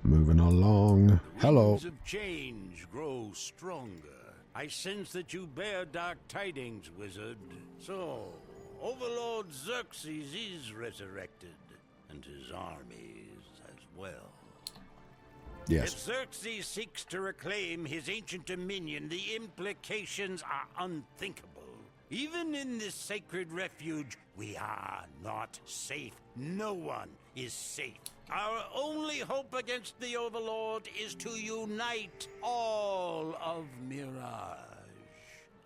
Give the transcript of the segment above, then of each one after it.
Moving along. Hello. The winds of change grow stronger. I sense that you bear dark tidings, wizard. So, Overlord Xerxes is resurrected, and his armies as well. Yes. If Xerxes seeks to reclaim his ancient dominion, the implications are unthinkable. Even in this sacred refuge, we are not safe. No one is safe. Our only hope against the Overlord is to unite all of Mirage.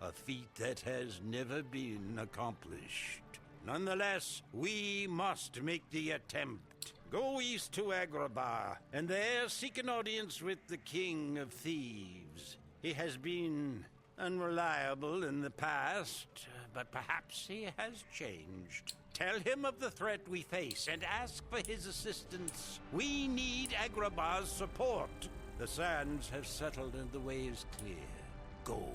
A feat that has never been accomplished. Nonetheless, we must make the attempt. Go east to Agrabah, and there seek an audience with the King of Thieves. He has been unreliable in the past, but perhaps he has changed. Tell him of the threat we face and ask for his assistance. We need Agrabah's support. The sands have settled and the way is clear. Go.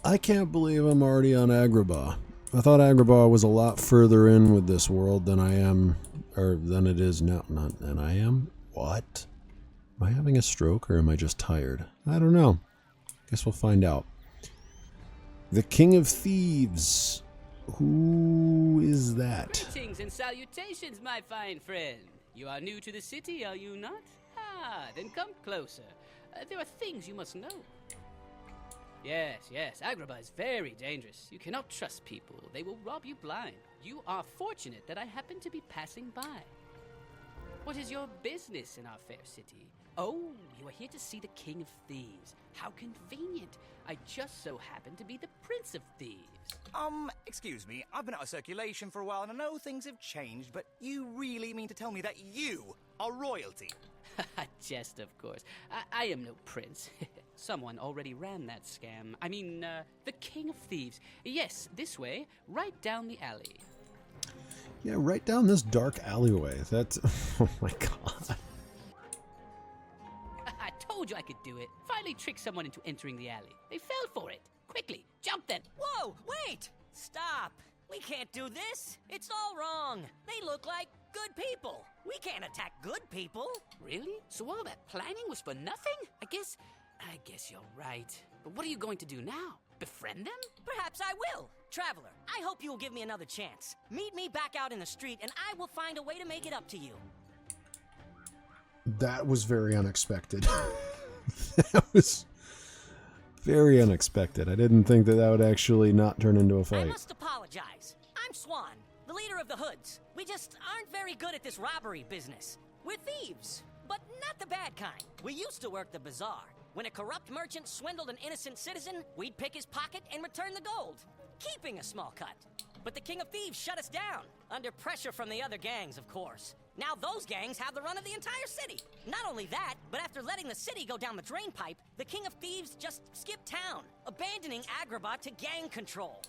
I can't believe I'm already on Agrabah. I thought Agrabah was a lot further in with this world than I am, or than it is now. Not than I am? What? Am I having a stroke or am I just tired? I don't know. Guess we'll find out. The King of Thieves. Who is that? Greetings and salutations, my fine friend. You are new to the city, are you not? Ah, then come closer. There are things you must know. Yes, Agrabah is very dangerous. You cannot trust people. They will rob you blind. You are fortunate that I happen to be passing by. What is your business in our fair city? Oh, you are here to see the King of Thieves. How convenient. I just so happen to be the Prince of Thieves. Excuse me. I've been out of circulation for a while and I know things have changed, but you really mean to tell me that you are royalty? Jest, of course. I am no prince. Someone already ran that scam. I mean, the King of Thieves. Yes, this way, right down the alley. Yeah, right down this dark alleyway. That's... Oh my god. I told you I could do it. Finally tricked someone into entering the alley. They fell for it. Quickly, jump then. Whoa, wait! Stop! We can't do this. It's all wrong. They look like good people. We can't attack good people. Really? So all that planning was for nothing? I guess you're right. But what are you going to do now? Befriend them? Perhaps I will. Traveler, I hope you will give me another chance. Meet me back out in the street and I will find a way to make it up to you. That was very unexpected. That was very unexpected. I didn't think that would actually not turn into a fight. I must apologize. I'm Swan, the leader of the Hoods. We just aren't very good at this robbery business. We're thieves, but not the bad kind. We used to work the bazaar. When a corrupt merchant swindled an innocent citizen, we'd pick his pocket and return the gold, keeping a small cut. But the King of Thieves shut us down, under pressure from the other gangs, of course. Now those gangs have the run of the entire city. Not only that, but after letting the city go down the drain pipe, the King of Thieves just skipped town, abandoning Agrabah to gang control.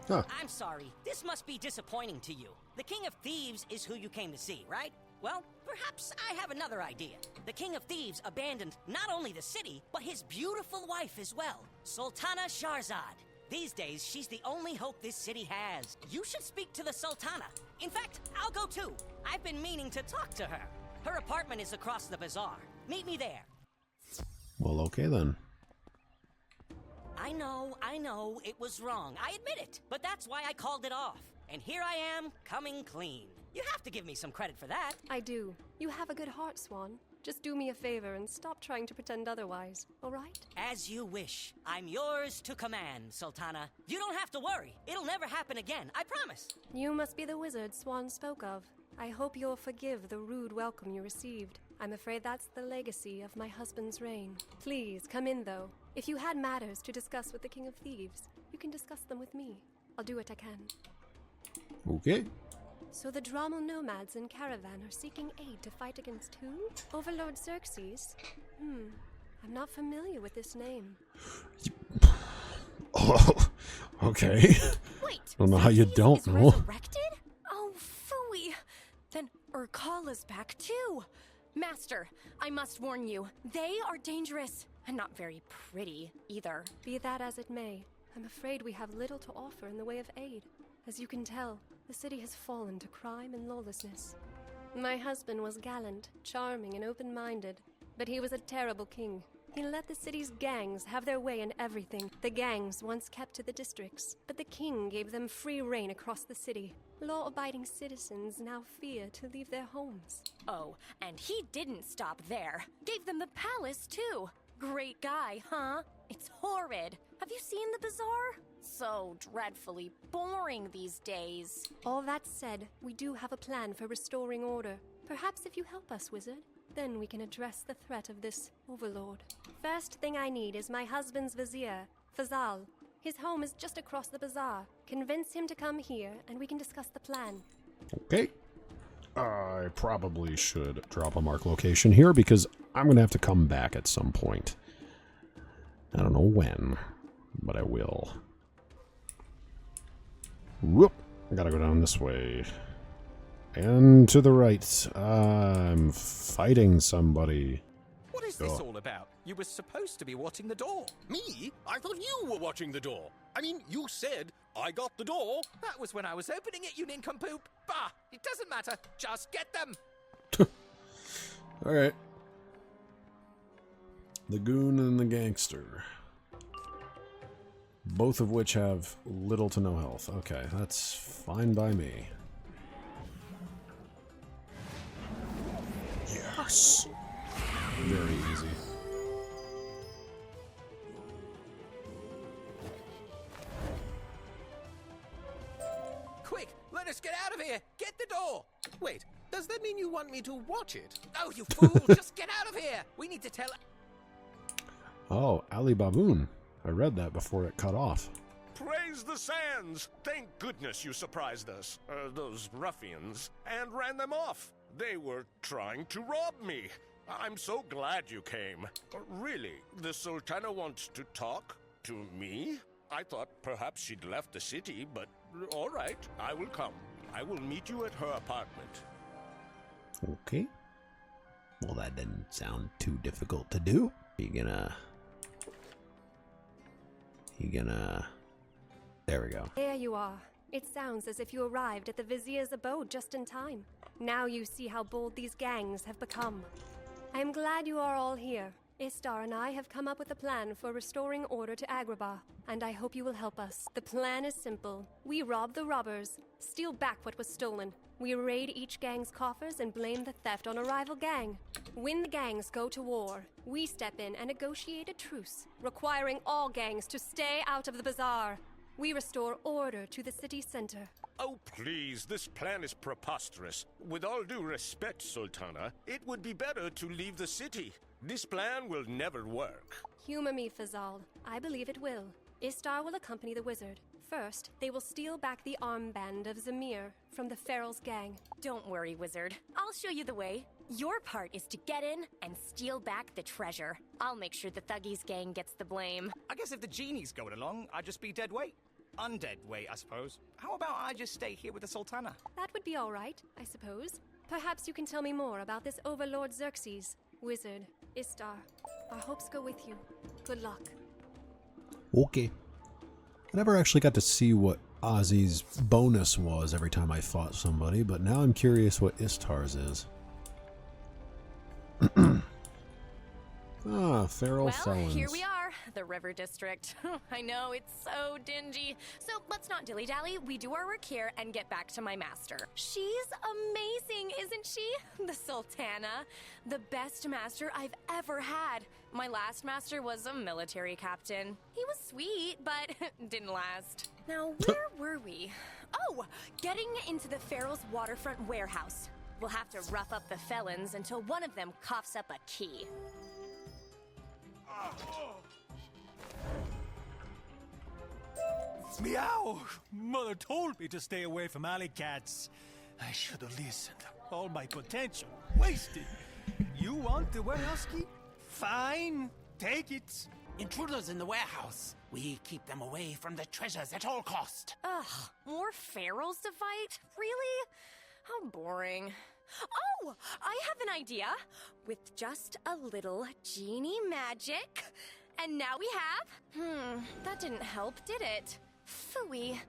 Huh. I'm sorry, this must be disappointing to you. The King of Thieves is who you came to see, right? Well, perhaps I have another idea. The King of Thieves abandoned not only the city, but his beautiful wife as well, Sultana Shahrazad. These days, she's the only hope this city has. You should speak to the Sultana. In fact, I'll go too. I've been meaning to talk to her. Her apartment is across the bazaar. Meet me there. Well, okay then. I know, it was wrong. I admit it. But that's why I called it off. And here I am, coming clean. You have to give me some credit for that. I do. You have a good heart, Swan. Just do me a favor and stop trying to pretend otherwise, all right? As you wish. I'm yours to command, Sultana. You don't have to worry. It'll never happen again, I promise. You must be the wizard Swan spoke of. I hope you'll forgive the rude welcome you received. I'm afraid that's the legacy of my husband's reign. Please, come in, though. If you had matters to discuss with the King of Thieves, you can discuss them with me. I'll do what I can. Okay. So the Drommel nomads in Caravan are seeking aid to fight against who? Overlord Xerxes? I'm not familiar with this name. Oh, okay. Wait, I don't know how you don't is know. Resurrected? Oh, phooey. Then Urkala's back too. Master, I must warn you, they are dangerous and not very pretty either. Be that as it may, I'm afraid we have little to offer in the way of aid. As you can tell, the city has fallen to crime and lawlessness. My husband was gallant, charming, and open-minded, but he was a terrible king. He let the city's gangs have their way in everything. The gangs once kept to the districts, but the king gave them free rein across the city. Law-abiding citizens now fear to leave their homes. Oh, and he didn't stop there. Gave them the palace, too. Great guy, huh? It's horrid. Have you seen the bazaar? So dreadfully boring these days. All that said, we do have a plan for restoring order. Perhaps if you help us, Wizard, then we can address the threat of this overlord. First thing I need is my husband's vizier, Fazal. His home is just across the bazaar. Convince him to come here, and we can discuss the plan. Okay. I probably should drop a mark location here because I'm going to have to come back at some point. I don't know when, but I will. Whoop! I gotta go down this way. And to the right. I'm fighting somebody. What is this all about? You were supposed to be watching the door. Me? I thought you were watching the door. I mean, you said I got the door. That was when I was opening it, you nincompoop. Bah! It doesn't matter. Just get them. Alright. The goon and the gangster. Both of which have little to no health. Okay, that's fine by me. Yes! Very easy. Quick, let us get out of here. Get the door. Wait, does that mean you want me to watch it? Oh, you fool. Just get out of here. We need to tell... Oh, Ali Baboon. I read that before it cut off. Praise the sands! Thank goodness you surprised us, those ruffians, and ran them off. They were trying to rob me. I'm so glad you came. Really, the Sultana wants to talk to me? I thought perhaps she'd left the city, but all right, I will come. I will meet you at her apartment. Okay. Well, that didn't sound too difficult to do. You gonna... There we go. There you are. It sounds as if you arrived at the vizier's abode just in time. Now you see how bold these gangs have become. I am glad you are all here. Istar and I have come up with a plan for restoring order to Agrabah, and I hope you will help us. The plan is simple. We rob the robbers, steal back what was stolen. We raid each gang's coffers and blame the theft on a rival gang. When the gangs go to war, we step in and negotiate a truce, requiring all gangs to stay out of the bazaar. We restore order to the city center. Oh, please, this plan is preposterous. With all due respect, Sultana, it would be better to leave the city. This plan will never work. Humor me, Fazal. I believe it will. Istar will accompany the wizard. First, they will steal back the armband of Zamir from the Feral's gang. Don't worry, Wizard. I'll show you the way. Your part is to get in and steal back the treasure. I'll make sure the Thuggies gang gets the blame. I guess if the genie's going along, I'd just be dead weight. Undead weight, I suppose. How about I just stay here with the Sultana? That would be all right, I suppose. Perhaps you can tell me more about this Overlord Xerxes. Wizard, Istar, our hopes go with you. Good luck. Okay. I never actually got to see what Ozzy's bonus was every time I fought somebody, but now I'm curious what Istar's is. Feral felons. Here we are, the River District. I know, it's so dingy. So let's not dilly-dally. We do our work here and get back to my master. She's amazing, isn't she? The Sultana. The best master I've ever had. My last master was a military captain. He was sweet, but didn't last. Now, where were we? Oh, getting into the Feral's waterfront warehouse. We'll have to rough up the felons until one of them coughs up a key. Meow! Mother told me to stay away from alley cats. I should have listened. All my potential wasted. You want the warehouse key? Fine, take it. Intruders in the warehouse. We keep them away from the treasures at all cost. Ugh, more ferals to fight? Really? How boring. Oh, I have an idea. With just a little genie magic. And now we have... that didn't help, did it? Phooey.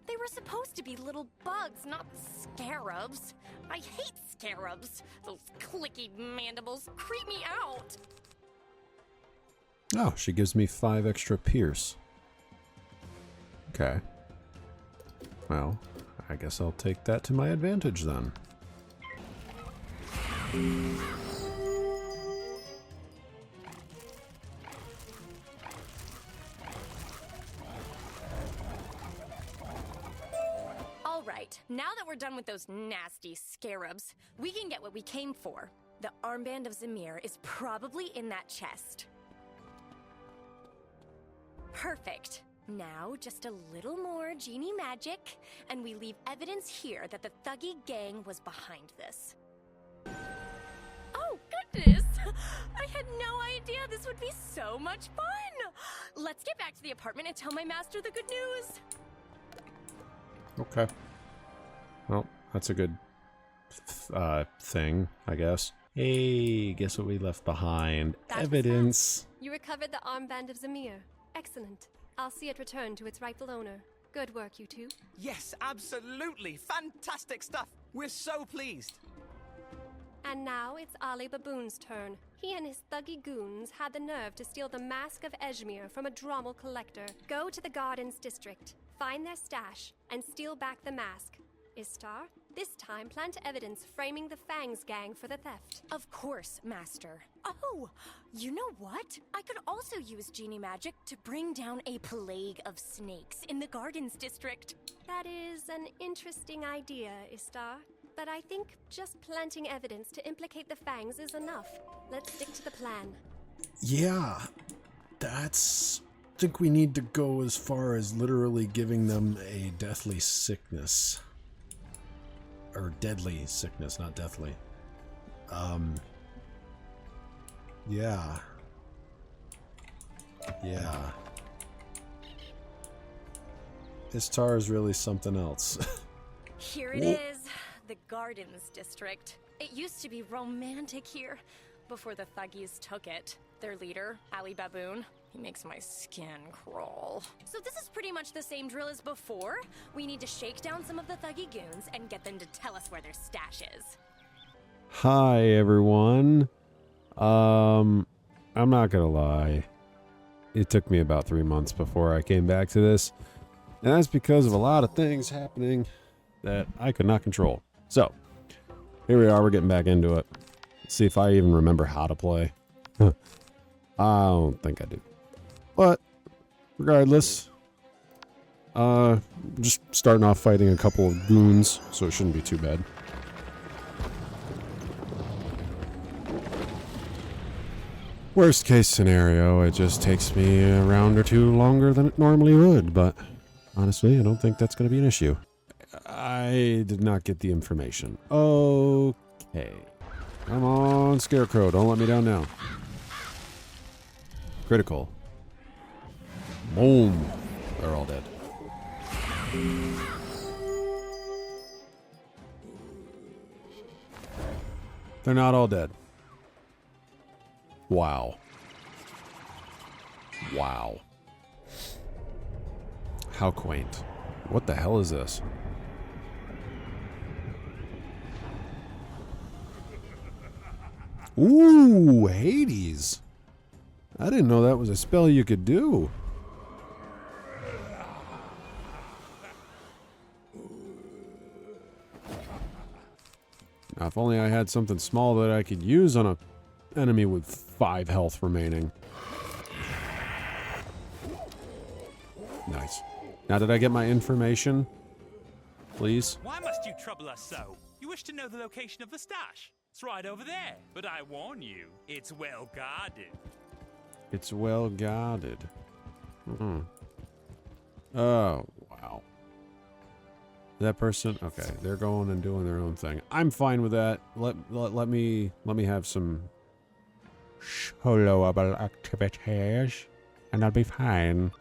They were supposed to be little bugs, not scarabs. I hate scarabs. Those clicky mandibles creep me out. Oh, she gives me 5 extra pierce. Okay. Well, I guess I'll take that to my advantage then. All right, now that we're done with those nasty scarabs, we can get what we came for. The armband of Zamir is probably in that chest. Perfect. Now, just a little more genie magic, and we leave evidence here that the thuggy gang was behind this. Oh, goodness! I had no idea this would be so much fun! Let's get back to the apartment and tell my master the good news! Okay. Well, that's a good thing, I guess. Hey, guess what we left behind? That was Evidence. You recovered the armband of Zamir. Excellent. I'll see it return to its rightful owner. Good work, you two. Yes, absolutely. Fantastic stuff. We're so pleased. And now it's Ali Baboon's turn. He and his thuggy goons had the nerve to steal the Mask of Ejmir from a Drommel collector. Go to the Gardens District, find their stash, and steal back the mask. Istar, this time plant evidence framing the Fangs gang for the theft. Of course, Master. Oh, you know what? I could also use genie magic to bring down a plague of snakes in the Gardens District. That is an interesting idea, Istar. But I think just planting evidence to implicate the Fangs is enough. Let's stick to the plan. Yeah, that's... I think we need to go as far as literally giving them a deathly sickness. Or deadly sickness, not deathly. Yeah. Yeah. Istar is really something else. Here it is, the Gardens District. It used to be romantic here before the thuggies took it. Their leader, Ali Baboon, he makes my skin crawl. So this is pretty much the same drill as before. We need to shake down some of the thuggy goons and get them to tell us where their stash is. Hi, everyone. I'm not gonna lie. It took me about 3 months before I came back to this. And that's because of a lot of things happening that I could not control. So, here we are, we're getting back into it. Let's see if I even remember how to play. I don't think I do. But, regardless, just starting off fighting a couple of goons, so it shouldn't be too bad. Worst case scenario, it just takes me a round or two longer than it normally would, but honestly, I don't think that's going to be an issue. I did not get the information. Okay. Come on, Scarecrow, don't let me down now. Critical. Boom. They're all dead. They're not all dead. Wow. Wow. How quaint. What the hell is this? Ooh, Hades. I didn't know that was a spell you could do. Now, if only I had something small that I could use on a enemy with 5 health remaining. Nice. Now, did I get my information? Please? Why must you trouble us so? You wish to know the location of the stash? It's right over there. But I warn you, it's well guarded. It's well guarded. Oh, wow. That person, okay, they're going and doing their own thing. I'm fine with that. Let me have some soloable activities, and I'll be fine.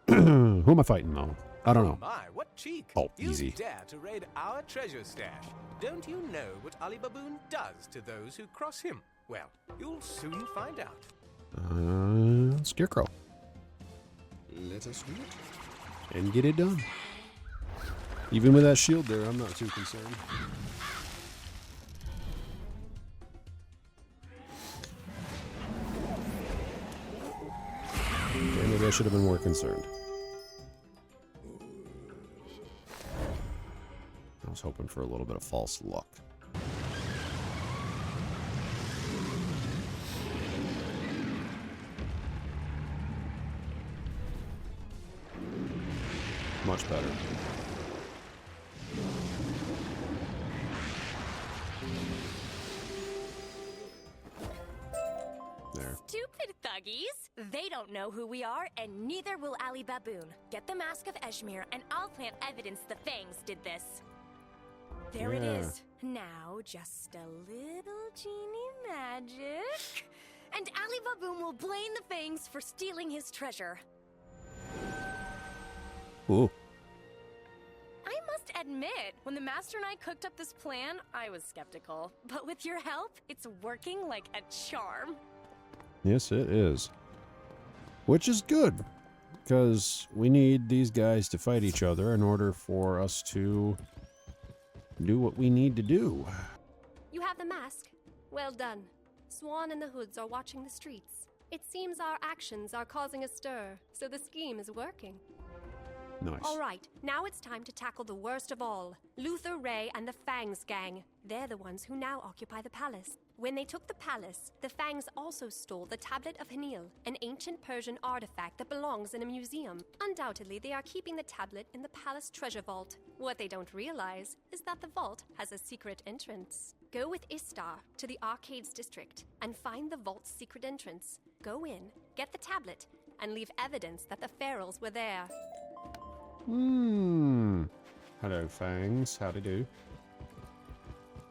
Who am I fighting though? I don't know. My, what cheek! Oh, easy. You dare to raid our treasure stash? Don't you know what Ali Baboon does to those who cross him? Well, you'll soon find out. Scarecrow. Let us do it and get it done. Even with that shield there, I'm not too concerned. Okay, maybe I should have been more concerned. I was hoping for a little bit of false luck. Much better. There. Stupid thuggies! They don't know who we are, and neither will Ali Baboon. Get the Mask of Eshmir, and I'll plant evidence the Fangs did this. There it is. Now, just a little genie magic. And Ali Baboon will blame the Fangs for stealing his treasure. Ooh. I must admit, when the Master and I cooked up this plan, I was skeptical. But with your help, it's working like a charm. Yes, it is. Which is good, because we need these guys to fight each other in order for us to do what we need to do. You have the mask. Well done. Swan and the Hoods are watching the streets. It seems our actions are causing a stir, so the scheme is working. Nice. All right, now it's time to tackle the worst of all. Luther Ray and the Fangs gang. They're the ones who now occupy the palace. When they took the palace, the Fangs also stole the Tablet of Hanil, an ancient Persian artifact that belongs in a museum. Undoubtedly, they are keeping the tablet in the palace treasure vault. What they don't realize is that the vault has a secret entrance. Go with Istar to the Arcades district and find the vault's secret entrance. Go in, get the tablet, and leave evidence that the Ferals were there. Hello, Fangs. Howdy do.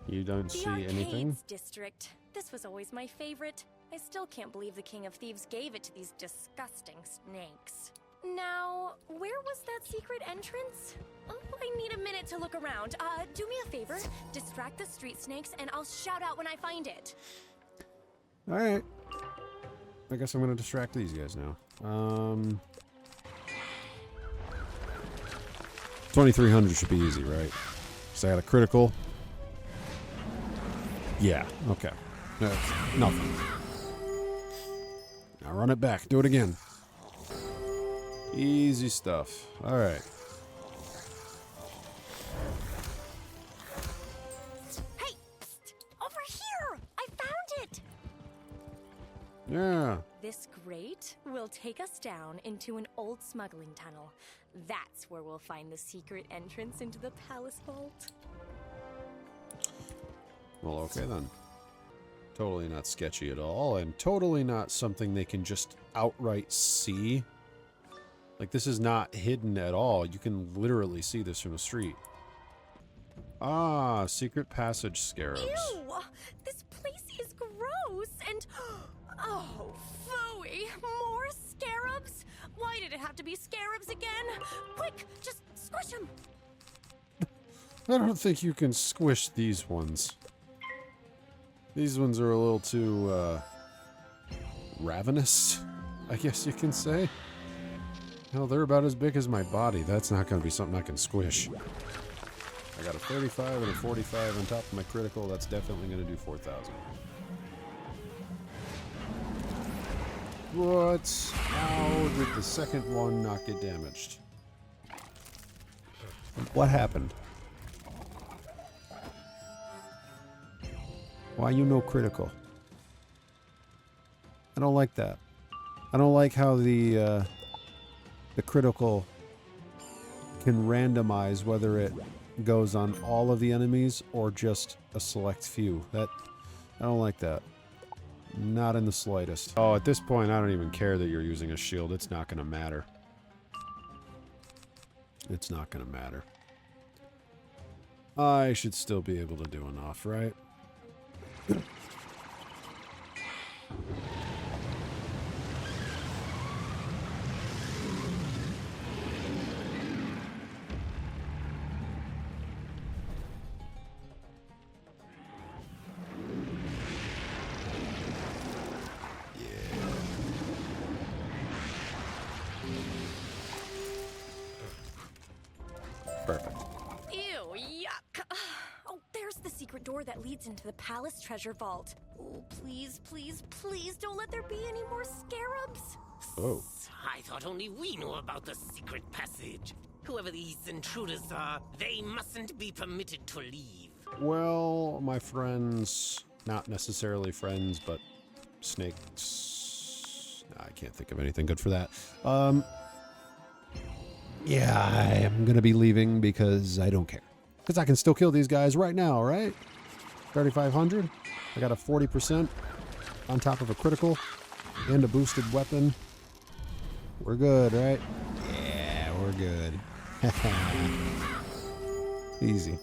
You don't see anything? Arcades district. This was always my favorite. I still can't believe the King of Thieves gave it to these disgusting snakes. Now, where was that secret entrance? Oh, I need a minute to look around. Do me a favor. Distract the street snakes, and I'll shout out when I find it. All right. I guess I'm going to distract these guys now. 2300 should be easy, right? So I got a critical. Yeah, okay. That's nothing. Now run it back. Do it again. Easy stuff. All right. Hey, psst, over here! I found it! Yeah. This grate will take us down into an old smuggling tunnel. That's where we'll find the secret entrance into the palace vault. Well, okay then. Totally not sketchy at all, and totally not something they can just outright see. Like, this is not hidden at all. You can literally see this from the street. Ah, secret passage scarabs. Ew! This place is gross, and... Oh, phooey! More scarabs? Why did it have to be scarabs again? Quick, just squish them! I don't think you can squish these ones. These ones are a little too, ravenous, I guess you can say. Hell, they're about as big as my body. That's not going to be something I can squish. I got a 35 and a 45 on top of my critical. That's definitely going to do 4,000. What? How did the second one not get damaged? What happened? Why you no critical? I don't like that. I don't like how the critical can randomize whether it goes on all of the enemies or just a select few. I don't like that. Not in the slightest. Oh, at this point, I don't even care that you're using a shield. It's not going to matter. It's not going to matter. I should still be able to do enough, right? Perfect. door that leads into the palace treasure vault. Oh, please, please, please don't let there be any more scarabs. Oh. I thought only we knew about the secret passage. Whoever these intruders are, they mustn't be permitted to leave. Well, my friends, not necessarily friends, but snakes. I can't think of anything good for that. Yeah, I am going to be leaving because I don't care. Because I can still kill these guys right now, right? 3,500. I got a 40% on top of a critical and a boosted weapon. We're good, right? Yeah, we're good. Easy.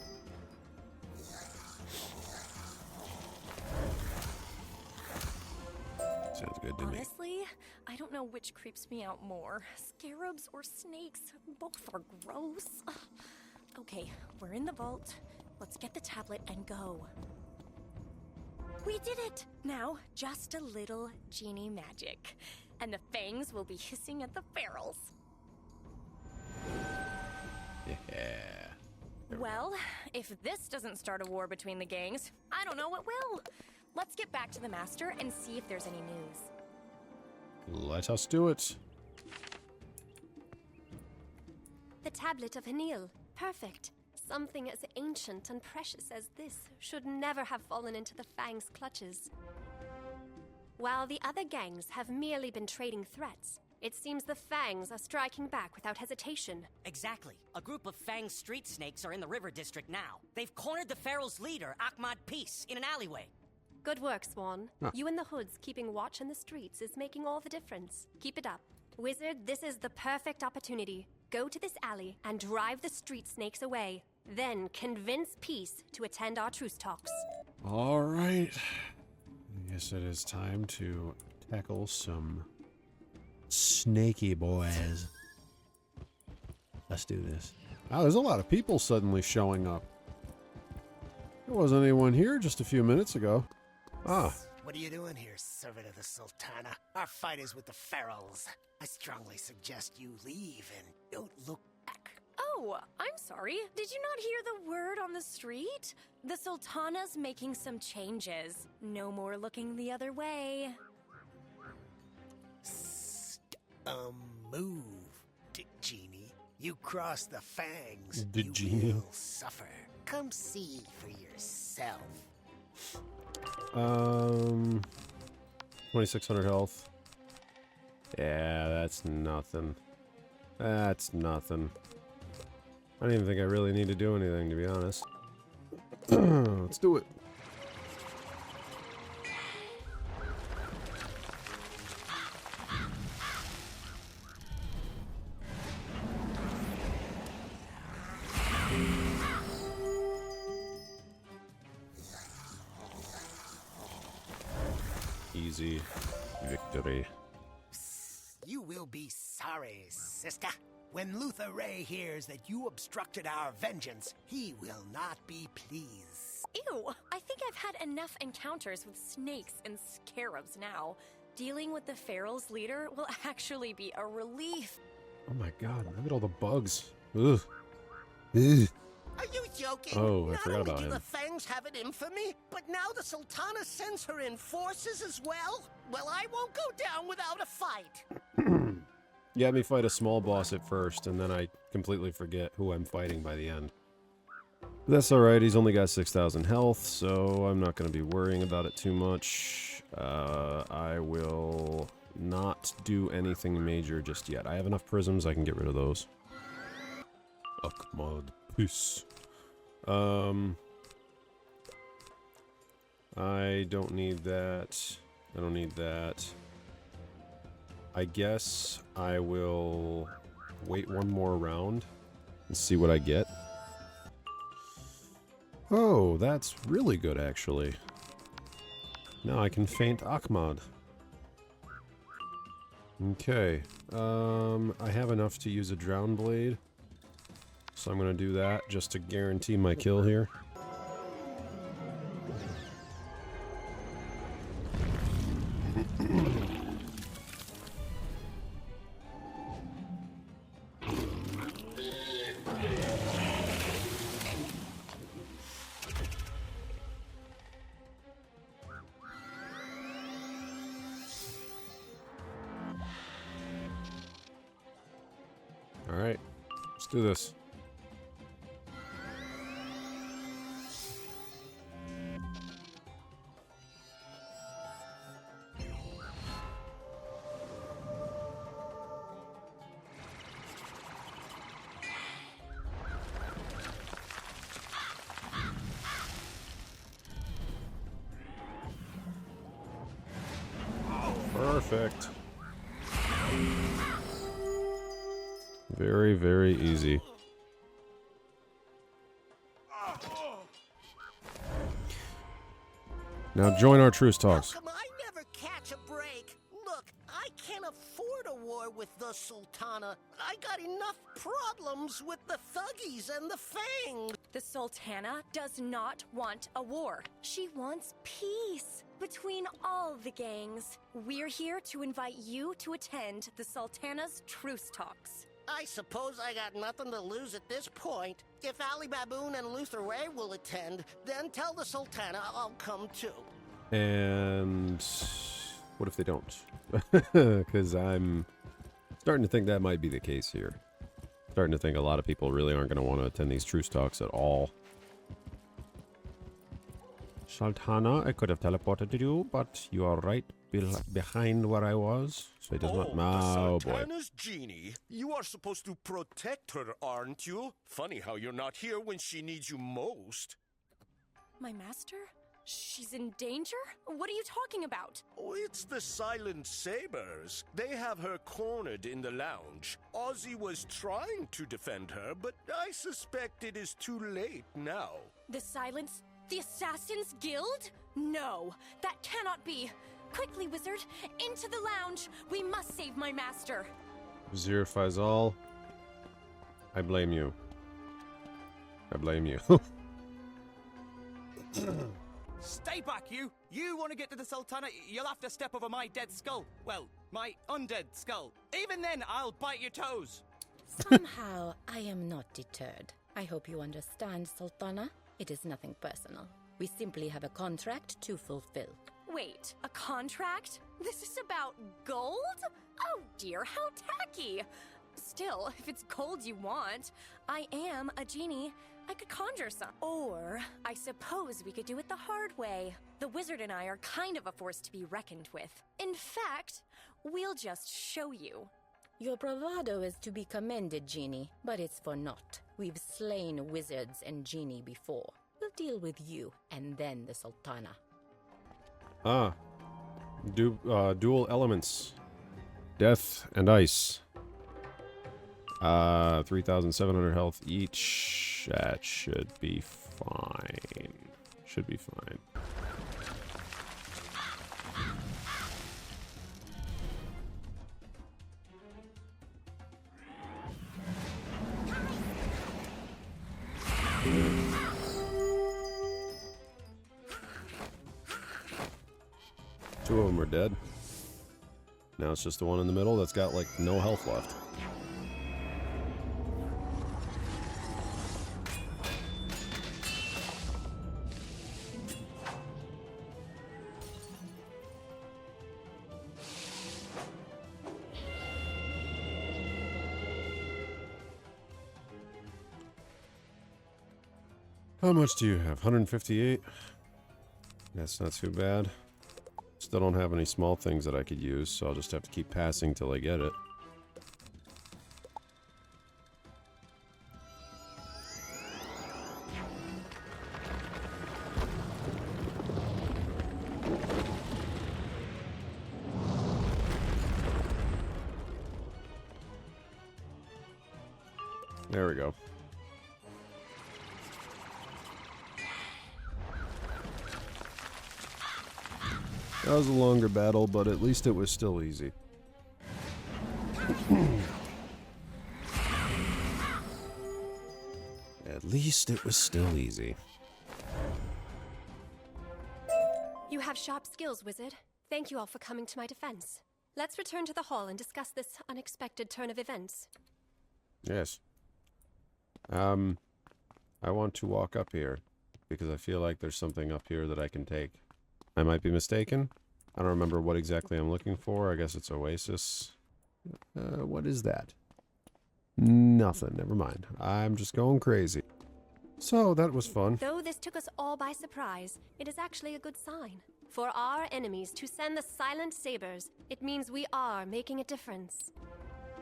Sounds good to me. Honestly, I don't know which creeps me out more. Scarabs or snakes. Both are gross. Ugh. Okay, we're in the vault. Let's get the tablet and go. We did it! Now, just a little genie magic. And the fangs will be hissing at the ferals. Yeah. Well, if this doesn't start a war between the gangs, I don't know what will. Let's get back to the master and see if there's any news. Let us do it. The tablet of Hanil. Perfect. Something as ancient and precious as this should never have fallen into the Fang's clutches. While the other gangs have merely been trading threats, it seems the Fangs are striking back without hesitation. Exactly. A group of Fang street snakes are in the river district now. They've cornered the Feral's leader, Ahmad Peace, in an alleyway. Good work, Swan. Huh. You and the Hoods keeping watch in the streets is making all the difference. Keep it up. Wizard, this is the perfect opportunity. Go to this alley and drive the street snakes away. Then convince Peace to attend our truce talks. All right. I guess it is time to tackle some snaky boys. Let's do this. Wow, there's a lot of people suddenly showing up. There wasn't anyone here just a few minutes ago. Ah. What are you doing here, servant of the Sultana? Our fight is with the Ferals. I strongly suggest you leave and don't look back. Oh, I'm sorry. Did you not hear the word on the street? The Sultana's making some changes. No more looking the other way. Move, Genie. You cross the Fangs, The you Genie. will suffer. Come see for yourself. 2,600 health. Yeah, that's nothing. That's nothing. I don't even think I really need to do anything, to be honest. Let's do it. Easy victory. You will be sorry, sister. When Luther Ray hears that you obstructed our vengeance, he will not be pleased. Ew, I think I've had enough encounters with snakes and scarabs now. Dealing with the Feral's leader will actually be a relief. Oh my god, look at all the bugs. Ugh. Ugh. Are you joking? Oh, I Not forgot only about do him. the Fangs have an infamy, but now the Sultana sends her in forces as well? Well, I won't go down without a fight. You had me fight a small boss at first, and then I completely forget who I'm fighting by the end. But that's alright, he's only got 6,000 health, so I'm not going to be worrying about it too much. I will not do anything major just yet. I have enough prisms, I can get rid of those. Ahmad Peace. I don't need that. I don't need that. I guess I will wait one more round and see what I get. Oh, that's really good, actually. Now I can feint Ahmad. Okay. I have enough to use a Drown Blade. So I'm going to do that just to guarantee my kill here. Alright, let's do this. Perfect. Very, very easy. Now join our truce talks. How come I never catch a break? Look, I can't afford a war with the Sultana. I got enough problems with the Thuggies and the Fang. The Sultana does not want a war. She wants peace between all the gangs. We're here to invite you to attend the Sultana's truce talks. I suppose I got nothing to lose at this point. If Ali Baboon and Luther Ray will attend, then tell the Sultana I'll come too. And what if they don't? Because I'm starting to think that might be the case here. Starting to think a lot of people really aren't going to want to attend these truce talks at all. Sultana, I could have teleported to you, but you are right behind where I was, so it does not. Oh boy. Sultana's genie. You are supposed to protect her, aren't you? Funny how you're not here when she needs you most. My master? She's in danger? What are you talking about? Oh, it's the Silent Sabers. They have her cornered in the lounge. Ozzy was trying to defend her, but I suspect it is too late now. The Silence? The Assassin's Guild? No, that cannot be. Quickly, Wizard, into the lounge. We must save my master. Vizier Faisal, I blame you. I blame you. Stay back, you! You want to get to the Sultana, you'll have to step over my dead skull. Well, my undead skull. Even then, I'll bite your toes. Somehow, I am not deterred. I hope you understand, Sultana. It is nothing personal. We simply have a contract to fulfill. Wait, a contract? This is about gold? Oh dear, how tacky! Still, if it's gold you want, I am a genie. I could conjure some. Or, I suppose we could do it the hard way. The wizard and I are kind of a force to be reckoned with. In fact, we'll just show you. Your bravado is to be commended, Genie, but it's for naught. We've slain wizards and genie before. We'll deal with you, and then the Sultana. Ah. Dual elements. Death and ice. 3,700 health each. That should be fine. Should be fine. Two of them are dead. Now it's just the one in the middle that's got like no health left. How much do you have? 158? That's not too bad. Still don't have any small things that I could use, so I'll just have to keep passing till I get it. There we go. That was a longer battle, but at least it was still easy. At least it was still easy. You have sharp skills, Wizard. Thank you all for coming to my defense. Let's return to the hall and discuss this unexpected turn of events. Yes. I want to walk up here, because I feel like there's something up here that I can take. I might be mistaken. I don't remember what exactly I'm looking for. I guess it's Oasis. What is that? Nothing. Never mind. I'm just going crazy. So, that was fun. Though this took us all by surprise, it is actually a good sign. For our enemies to send the silent sabers, it means we are making a difference.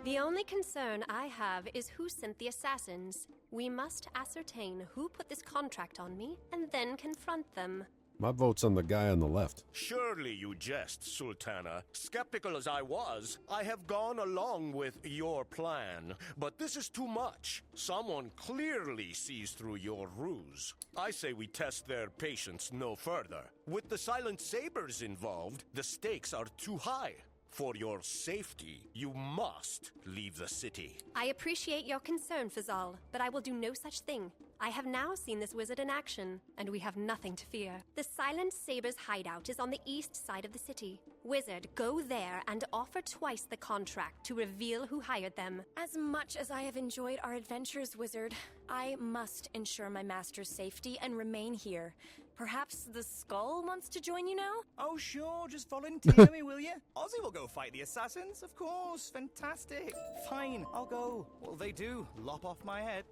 The only concern I have is who sent the assassins. We must ascertain who put this contract on me and then confront them. My vote's on the guy on the left. Surely you jest, Sultana. Skeptical as I was, I have gone along with your plan. But this is too much. Someone clearly sees through your ruse. I say we test their patience no further. With the silent sabers involved, the stakes are too high. For your safety, you must leave the city. I appreciate your concern, Fazal, but I will do no such thing. I have now seen this wizard in action, and we have nothing to fear. The Silent Saber's hideout is on the east side of the city. Wizard, go there and offer twice the contract to reveal who hired them. As much as I have enjoyed our adventures, Wizard, I must ensure my master's safety and remain here. Perhaps the Skull wants to join you now? Oh, sure, just volunteer me, will you? Ozzy will go fight the assassins, of course. Fantastic. Fine, I'll go. Well, they do. Lop off my head.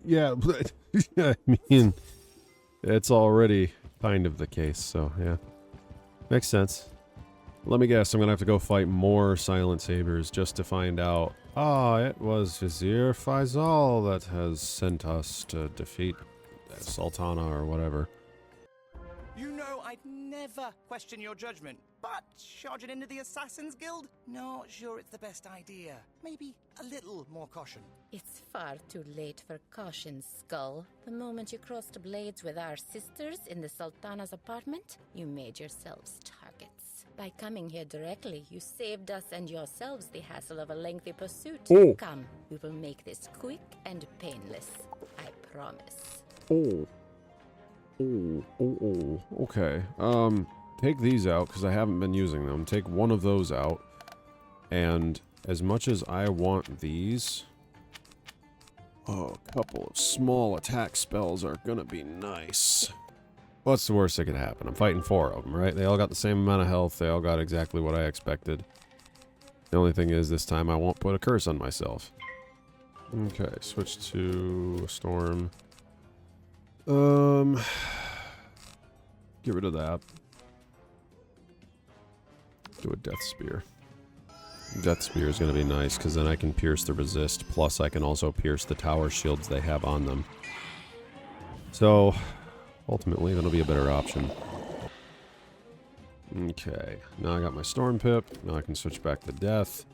Yeah, but I mean, it's already kind of the case, so yeah. Makes sense. Let me guess, I'm gonna have to go fight more Silent Sabers just to find out. Ah, it was Vizier Faisal that has sent us to defeat Sultana or whatever. You know I'd never question your judgment, but charging into the Assassin's Guild? Not sure it's the best idea. Maybe a little more caution. It's far too late for caution, Skull. The moment you crossed blades with our sisters in the Sultana's apartment, you made yourselves targets. By coming here directly, you saved us and yourselves the hassle of a lengthy pursuit. Oh. Come, we will make this quick and painless. I promise. Oh. Okay. Take these out, because I haven't been using them. Take one of those out. And as much as I want these, a couple of small attack spells are gonna be nice. What's the worst that could happen? I'm fighting 4 of them, right? They all got the same amount of health. They all got exactly what I expected. The only thing is, this time I won't put a curse on myself. Okay, switch to a storm. Get rid of that. Do a Death Spear. Death Spear is going to be nice, because then I can pierce the resist, plus I can also pierce the tower shields they have on them. So, ultimately, that'll be a better option. Okay, now I got my Storm Pip. Now I can switch back to Death.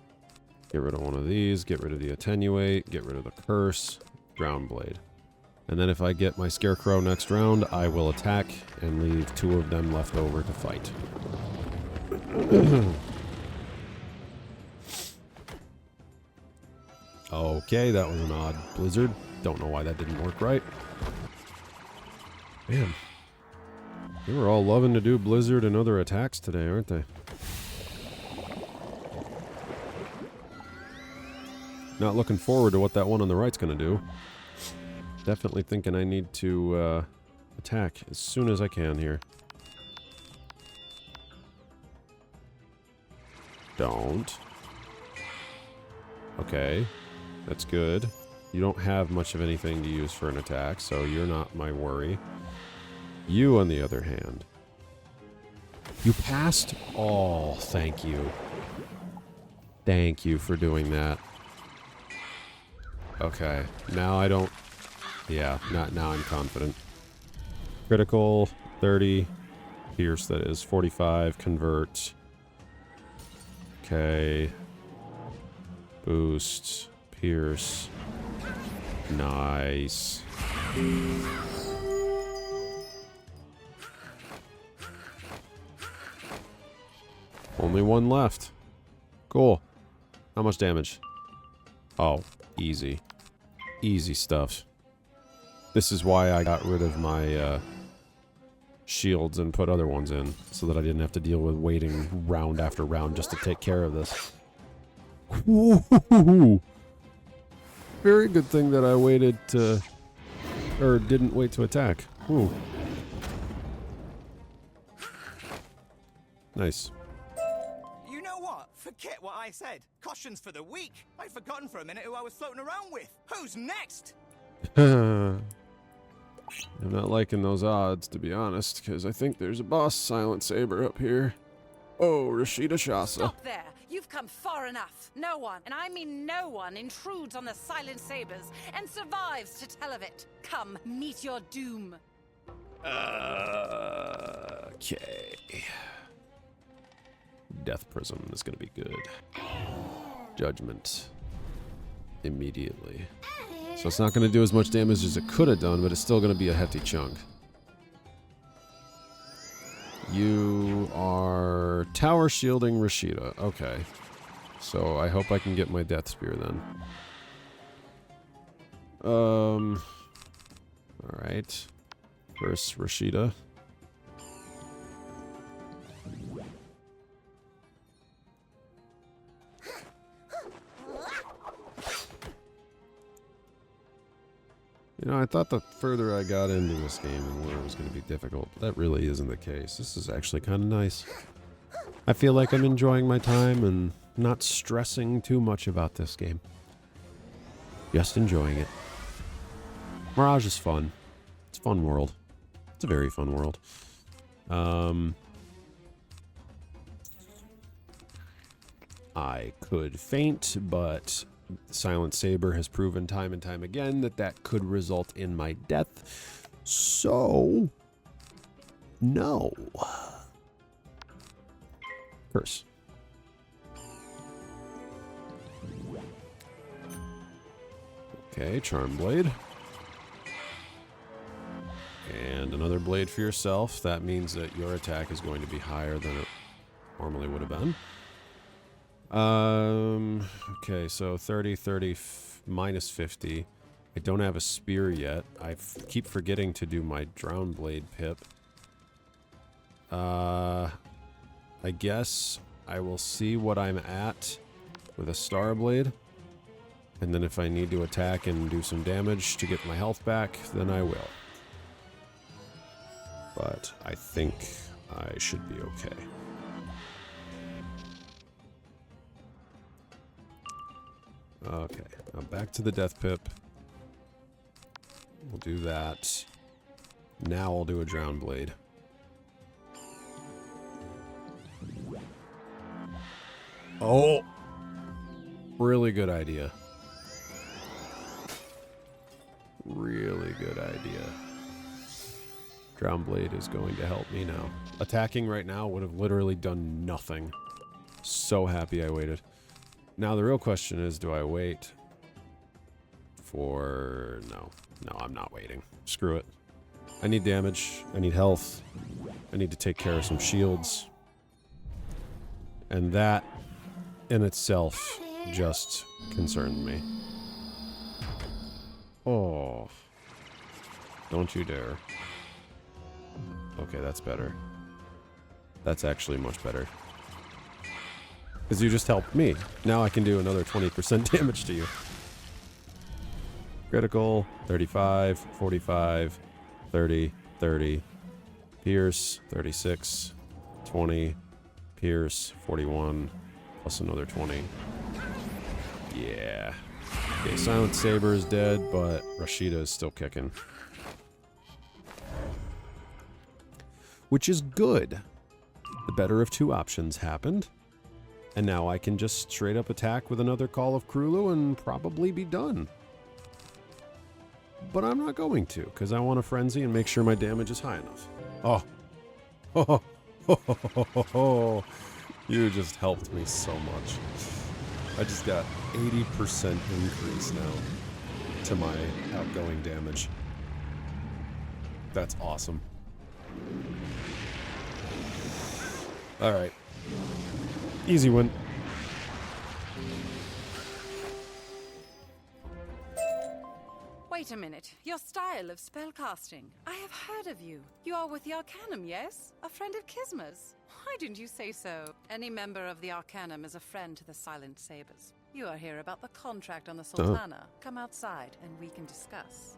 Get rid of one of these, get rid of the Attenuate, get rid of the Curse, Ground Blade. And then if I get my Scarecrow next round, I will attack and leave 2 of them left over to fight. Okay, that was an odd blizzard. Don't know why that didn't work right. Man. They were all loving to do blizzard and other attacks today, aren't they? Not looking forward to what that one on the right's gonna do. Definitely thinking I need to attack as soon as I can here. Don't. Okay. That's good. You don't have much of anything to use for an attack, so you're not my worry. You, on the other hand. You passed? Oh, thank you. Thank you for doing that. Okay. Now I don't... Yeah, now I'm confident. Critical, 30. Pierce, that is. 45, convert. Okay. Boost. Pierce. Nice. Only one left. Cool. How much damage? Oh, easy. Easy stuff. This is why I got rid of my shields and put other ones in, so that I didn't have to deal with waiting round after round just to take care of this. Woo-hoo-hoo-hoo. Very good thing that I waited to... or didn't wait to attack. Ooh. You Nice. know know what? Forget what I said. Caution's for the weak. I'd forgotten for a minute who I was floating around with. Who's next? I'm not liking those odds, to be honest, because I think there's a boss Silent Saber up here. Oh, Rashida Shasa. Stop there. You've come far enough. No one, and I mean no one, intrudes on the Silent Sabers and survives to tell of it. Come, meet your doom. Okay. Death Prism is going to be good. Judgment. Immediately. So it's not going to do as much damage as it could have done, but it's still going to be a hefty chunk. You are tower shielding Rashida. Okay. So I hope I can get my Death Spear then. Alright. First Rashida. You know, I thought the further I got into this game, the more it was going to be difficult. But that really isn't the case. This is actually kind of nice. I feel like I'm enjoying my time and not stressing too much about this game. Just enjoying it. Mirage is fun. It's a fun world. It's a very fun world. I could faint, but Silent Saber has proven time and time again that that could result in my death. So, no. Curse. Okay, Charm Blade. And another blade for yourself. That means that your attack is going to be higher than it normally would have been. Okay, so 30, 30, minus 50. I don't have a spear yet. I keep forgetting to do my Drown Blade pip. I guess I will see what I'm at with a Star Blade. And then if I need to attack and do some damage to get my health back, then I will. But I think I should be okay. Okay, now back to the Death Pip. We'll do that. Now I'll do a Drown Blade. Oh! Really good idea. Really good idea. Drown Blade is going to help me now. Attacking right now would have literally done nothing. So happy I waited. Now the real question is, do I wait for... No, I'm not waiting. Screw it. I need damage. I need health. I need to take care of some shields. And that in itself just concerned me. Oh. Don't you dare. Okay, that's better. That's actually much better. Because you just helped me. Now I can do another 20% damage to you. Critical, 35, 45, 30, 30. Pierce, 36, 20. Pierce, 41, plus another 20. Yeah. Okay, Silent Saber is dead, but Rashida is still kicking. Which is good. The better of two options happened. And now I can just straight up attack with another Call of Cthulhu and probably be done. But I'm not going to, because I want to frenzy and make sure my damage is high enough. Oh. Oh. Oh. You just helped me so much. I just got 80% increase now to my outgoing damage. That's awesome. Alright. Easy win. Wait a minute. Your style of spellcasting. I have heard of you. You are with the Arcanum, yes? A friend of Kisma's. Why didn't you say so? Any member of the Arcanum is a friend to the Silent Sabers. You are here about the contract on the Sultana. Come outside and we can discuss.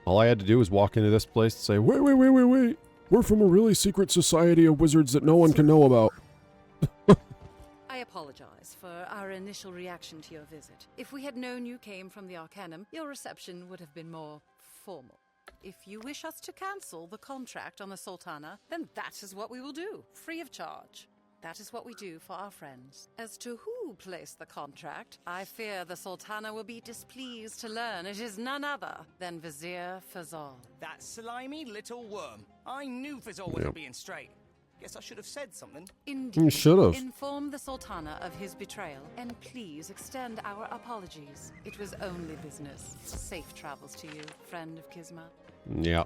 All I had to do was walk into this place and say, wait. We're from a really secret society of wizards that no one can know about. I apologize for our initial reaction to your visit. If we had known you came from the Arcanum, your reception would have been more formal. If you wish us to cancel the contract on the Sultana, then that is what we will do, free of charge. That is what we do for our friends. As to who placed the contract, I fear the Sultana will be displeased to learn it is none other than Vizier Fazal. That slimy little worm. I knew Fazal wasn't being straight. Guess I should have said something. Indeed. You should have. Inform the Sultana of his betrayal, and please extend our apologies. It was only business. Safe travels to you, friend of Kisma. Yeah.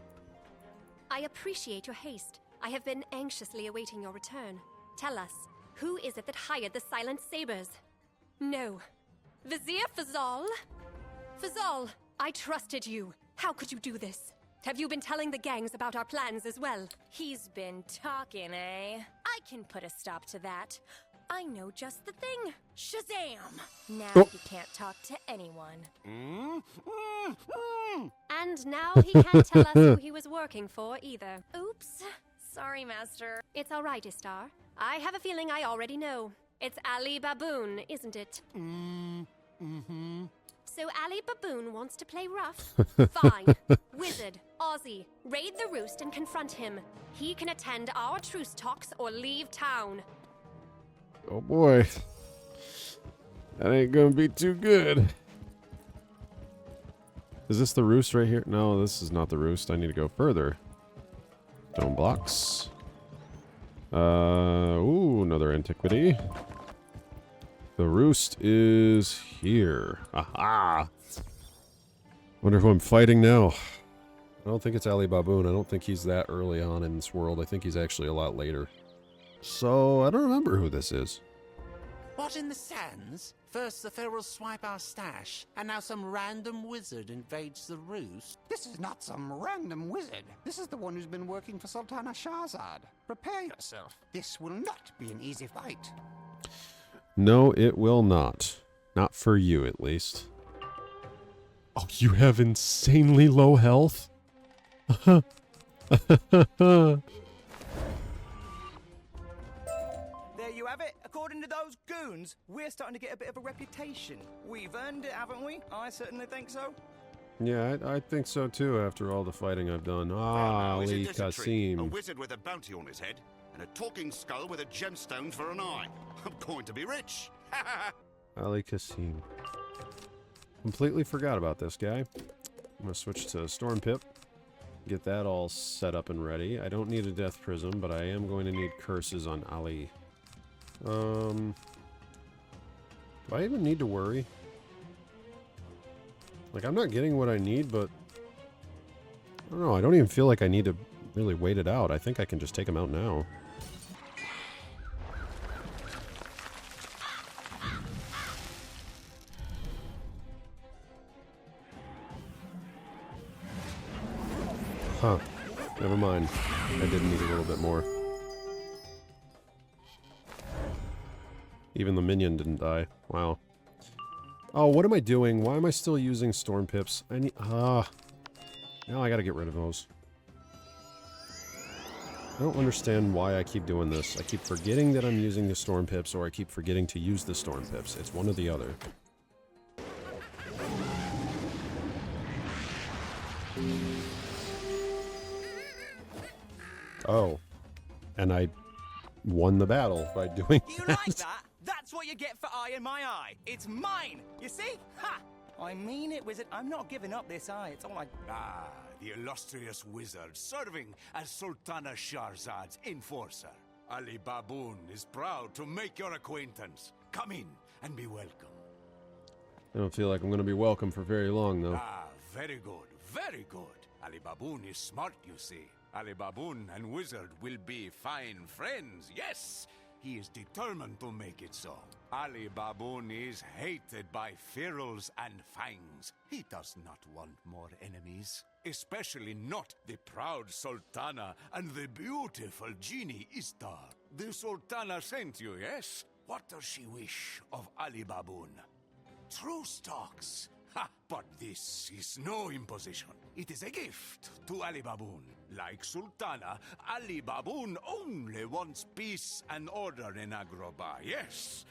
I appreciate your haste. I have been anxiously awaiting your return. Tell us, who is it that hired the Silent Sabers? No. Vizier Fazal? Fazal, I trusted you. How could you do this? Have you been telling the gangs about our plans as well? He's been talking, eh? I can put a stop to that. I know just the thing. Shazam! Now he can't talk to anyone. And now he can't tell us who he was working for either. Oops. Sorry, Master. It's all right, Istar. I have a feeling I already know. It's Ali Baboon, isn't it? Mm-hmm. So Ali Baboon wants to play rough? Fine. Wizard, Aussie, raid the roost and confront him. He can attend our truce talks or leave town. Oh boy. That ain't gonna be too good. Is this the roost right here? No, this is not the roost. I need to go further. Stone blocks. Ooh, another antiquity. The roost is here. Aha! Wonder who I'm fighting now. I don't think it's Ali Baboon. I don't think he's that early on in this world. I think he's actually a lot later. So, I don't remember who this is. What in the sands? First the Ferals swipe our stash, and now some random wizard invades the roost. This is not some random wizard. This is the one who's been working for Sultana Shahzad. Prepare yourself. This will not be an easy fight. No, it will not. Not for you, at least. Oh, you have insanely low health? There you have it. According to those goons, we're starting to get a bit of a reputation. We've earned it, haven't we? I certainly think so. Yeah, I think so too, after all the fighting I've done. Ah, Ali Kasim. A wizard with a bounty on his head, and a talking skull with a gemstone for an eye. I'm going to be rich. Ali Kasim. Completely forgot about this guy. I'm going to switch to Storm Pip. Get that all set up and ready. I don't need a Death Prism, but I am going to need curses on Ali. Do I even need to worry? Like, I'm not getting what I need, but I don't know. I don't even feel like I need to really wait it out. I think I can just take him out now. Huh. Never mind. I did need a little bit more. Even the minion didn't die. Wow. Oh, what am I doing? Why am I still using Storm Pips? I need... now I gotta get rid of those. I don't understand why I keep doing this. I keep forgetting that I'm using the Storm Pips, or I keep forgetting to use the Storm Pips. It's one or the other. Oh. And I won the battle by doing You like that? That's what you get for eye in my eye. It's mine. You see? Ha! I mean it, wizard. I'm not giving up this eye. It's all I... Ah, the illustrious wizard serving as Sultana Shahzad's enforcer. Ali Baboon is proud to make your acquaintance. Come in and be welcome. I don't feel like I'm going to be welcome for very long, though. Ah, very good, very good. Ali Baboon is smart, you see. Ali Baboon and Wizard will be fine friends, yes! He is determined to make it so. Ali Baboon is hated by Ferals and Fangs. He does not want more enemies. Especially not the proud Sultana and the beautiful genie Istar. The Sultana sent you, yes? What does she wish of Ali Baboon? Truce talks. Ha! But this is no imposition. It is a gift to Ali Baboon. Like Sultana, Ali Baboon only wants peace and order in Agrabah. Yes,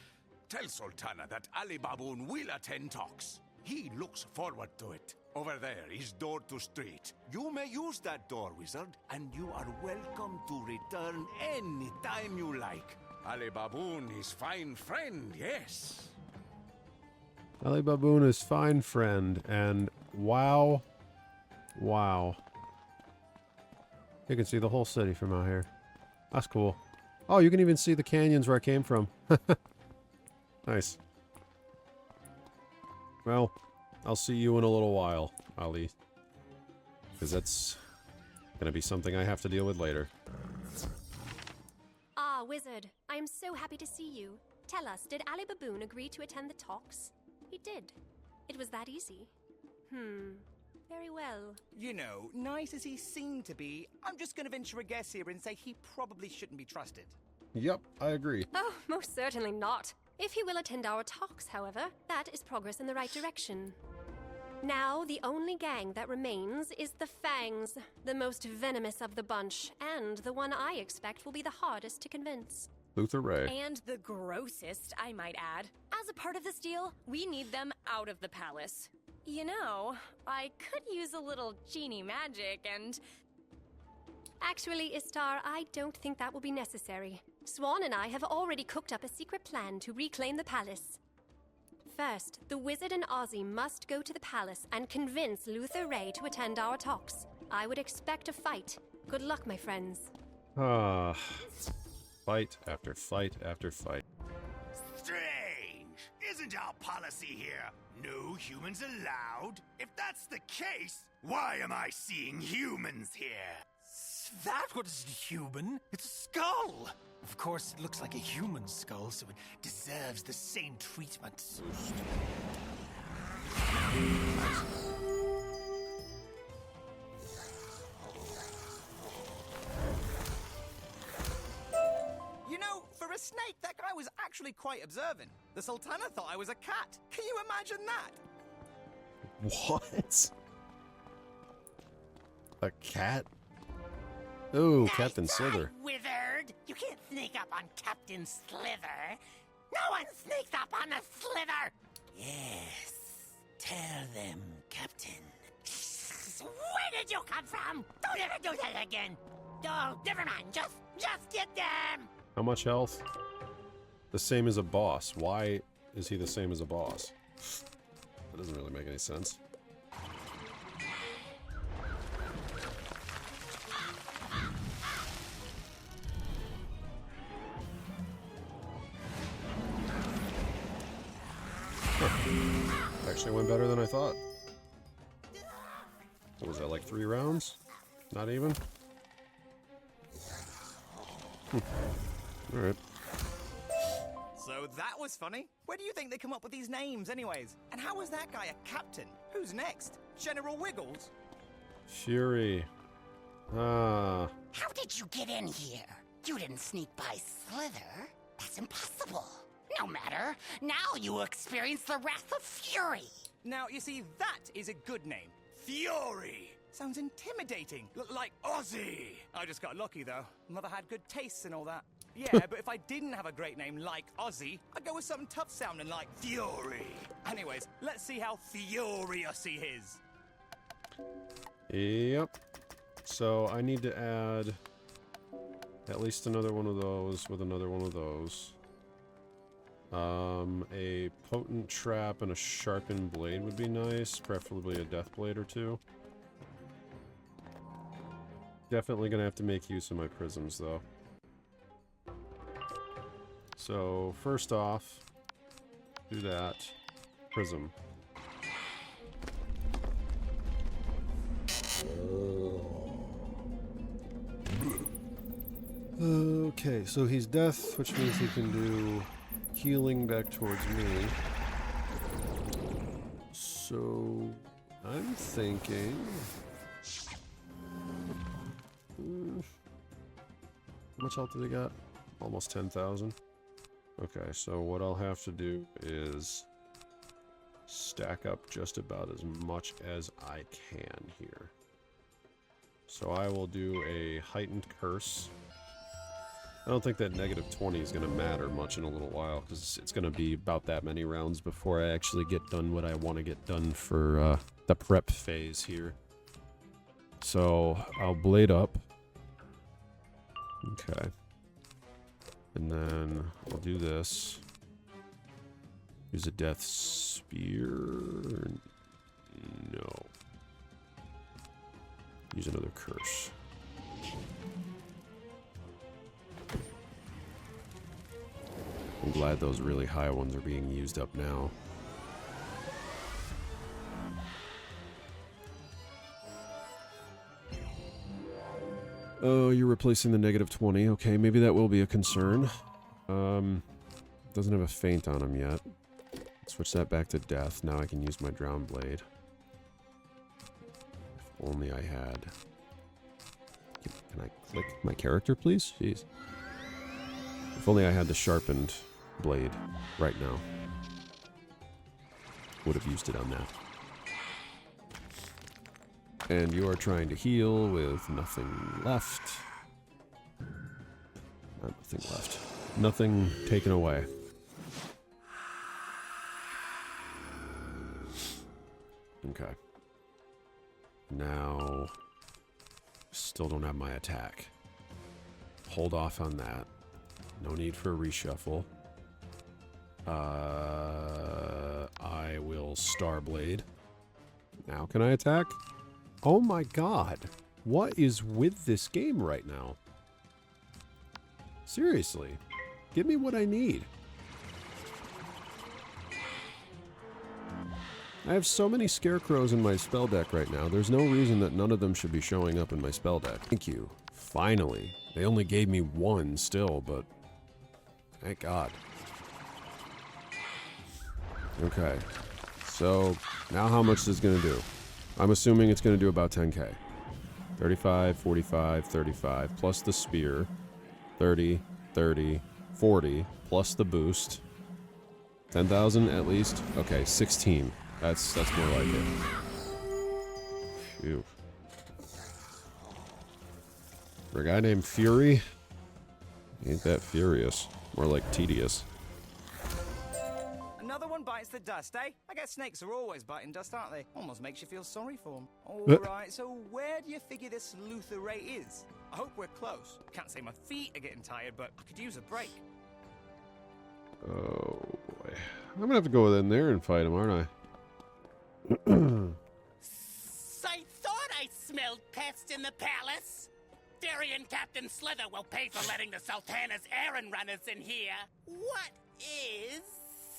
Tell Sultana that Ali Baboon will attend talks. He looks forward to it. Over there is door to street. You may use that door, wizard, and you are welcome to return any time you like. Ali Baboon is fine friend, yes. Ali Baboon is fine friend, and wow. Wow. You can see the whole city from out here. That's cool. Oh, you can even see the canyons where I came from. Nice. Well, I'll see you in a little while, Ali. Because that's gonna be something I have to deal with later. Ah, Wizard, I am so happy to see you. Tell us, did Ali Baboon agree to attend the talks? He did. It was that easy. Very well. You know, nice as he seemed to be, I'm just gonna venture a guess here and say he probably shouldn't be trusted. Yep, I agree. Oh, most certainly not. If he will attend our talks, however, that is progress in the right direction. Now, the only gang that remains is the Fangs, the most venomous of the bunch, and the one I expect will be the hardest to convince. Luther Ray. And the grossest, I might add. As a part of this deal, we need them out of the palace. You know, I could use a little genie magic and... Actually, Istar, I don't think that will be necessary. Swan and I have already cooked up a secret plan to reclaim the palace. First, the wizard and Ozzy must go to the palace and convince Luther Ray to attend our talks. I would expect a fight. Good luck, my friends. Fight after fight after fight. Strange! Isn't our policy here no humans allowed? If that's the case, why am I seeing humans here? That wasn't human. It's a skull. Of course, it looks like a human skull, so it deserves the same treatment. You know, for a snake, that guy was actually quite observant. The Sultana thought I was a cat. Can you imagine that? What? A cat? Ooh, Captain Slither. Wizard! You can't sneak up on Captain Slither. No one sneaks up on a Slither! Yes. Tell them, Captain. Where did you come from? Don't ever do that again. Oh, never mind. Just get them. How much health? The same as a boss. Why is he the same as a boss? That doesn't really make any sense. Actually went better than I thought. What was that, like 3 rounds? Not even? Alright. So that was funny. Where do you think they come up with these names anyways? And how was that guy a captain? Who's next? General Wiggles? Fury. Ah. How did you get in here? You didn't sneak by Slither. That's impossible. No matter. Now you experience the wrath of Fury. Now, you see, that is a good name. Fury! Sounds intimidating. Like Ozzy! I just got lucky, though. Mother had good tastes and all that. Yeah, but if I didn't have a great name like Ozzy, I'd go with something tough sounding like Fury. Anyways, let's see how furious he is. Yep. So I need to add at least another one of those with another one of those. A potent trap and a sharpened blade would be nice, preferably a death blade or 2. Definitely gonna have to make use of my prisms though. So first off, do that. Prism. Okay, so he's death, which means he can do healing back towards me. So I'm thinking how much health did he got? Almost 10,000. Okay, so what I'll have to do is stack up just about as much as I can here. So I will do a heightened curse. I don't think that -20 is going to matter much in a little while, because it's going to be about that many rounds before I actually get done what I want to get done for the prep phase here. So, I'll blade up. Okay. And then I'll do this. Use a death spear. No. Use another curse. I'm glad those really high ones are being used up now. Oh, you're replacing the -20. Okay, maybe that will be a concern. Doesn't have a feint on him yet. Switch that back to death. Now I can use my drown blade. If only I had... Can I click my character, please? Jeez. If only I had the sharpened blade right now. Would have used it on that. And you are trying to heal with nothing left. Nothing left. Nothing taken away. Okay. Now, still don't have my attack. Hold off on that. No need for a reshuffle. I will Starblade. Now can I attack? Oh my god. What is with this game right now? Seriously. Give me what I need. I have so many scarecrows in my spell deck right now. There's no reason that none of them should be showing up in my spell deck. Thank you. Finally. They only gave me one still, but... Thank God. Okay. So, now how much is this going to do? I'm assuming it's going to do about 10k. 35, 45, 35, plus the spear. 30, 30, 40, plus the boost. 10,000 at least? Okay, 16. That's more like it. Phew. For a guy named Fury, ain't that furious. More like tedious. Another one bites the dust, eh? I guess snakes are always biting dust, aren't they? Almost makes you feel sorry for them. Alright, so where do you figure this Luther Ray is? I hope we're close. Can't say my feet are getting tired, but I could use a break. Oh boy. I'm gonna have to go in there and fight him, aren't I? I thought I smelled pests in the palace. Darien Captain Slither will pay for letting the Sultana's errand runners in here. What is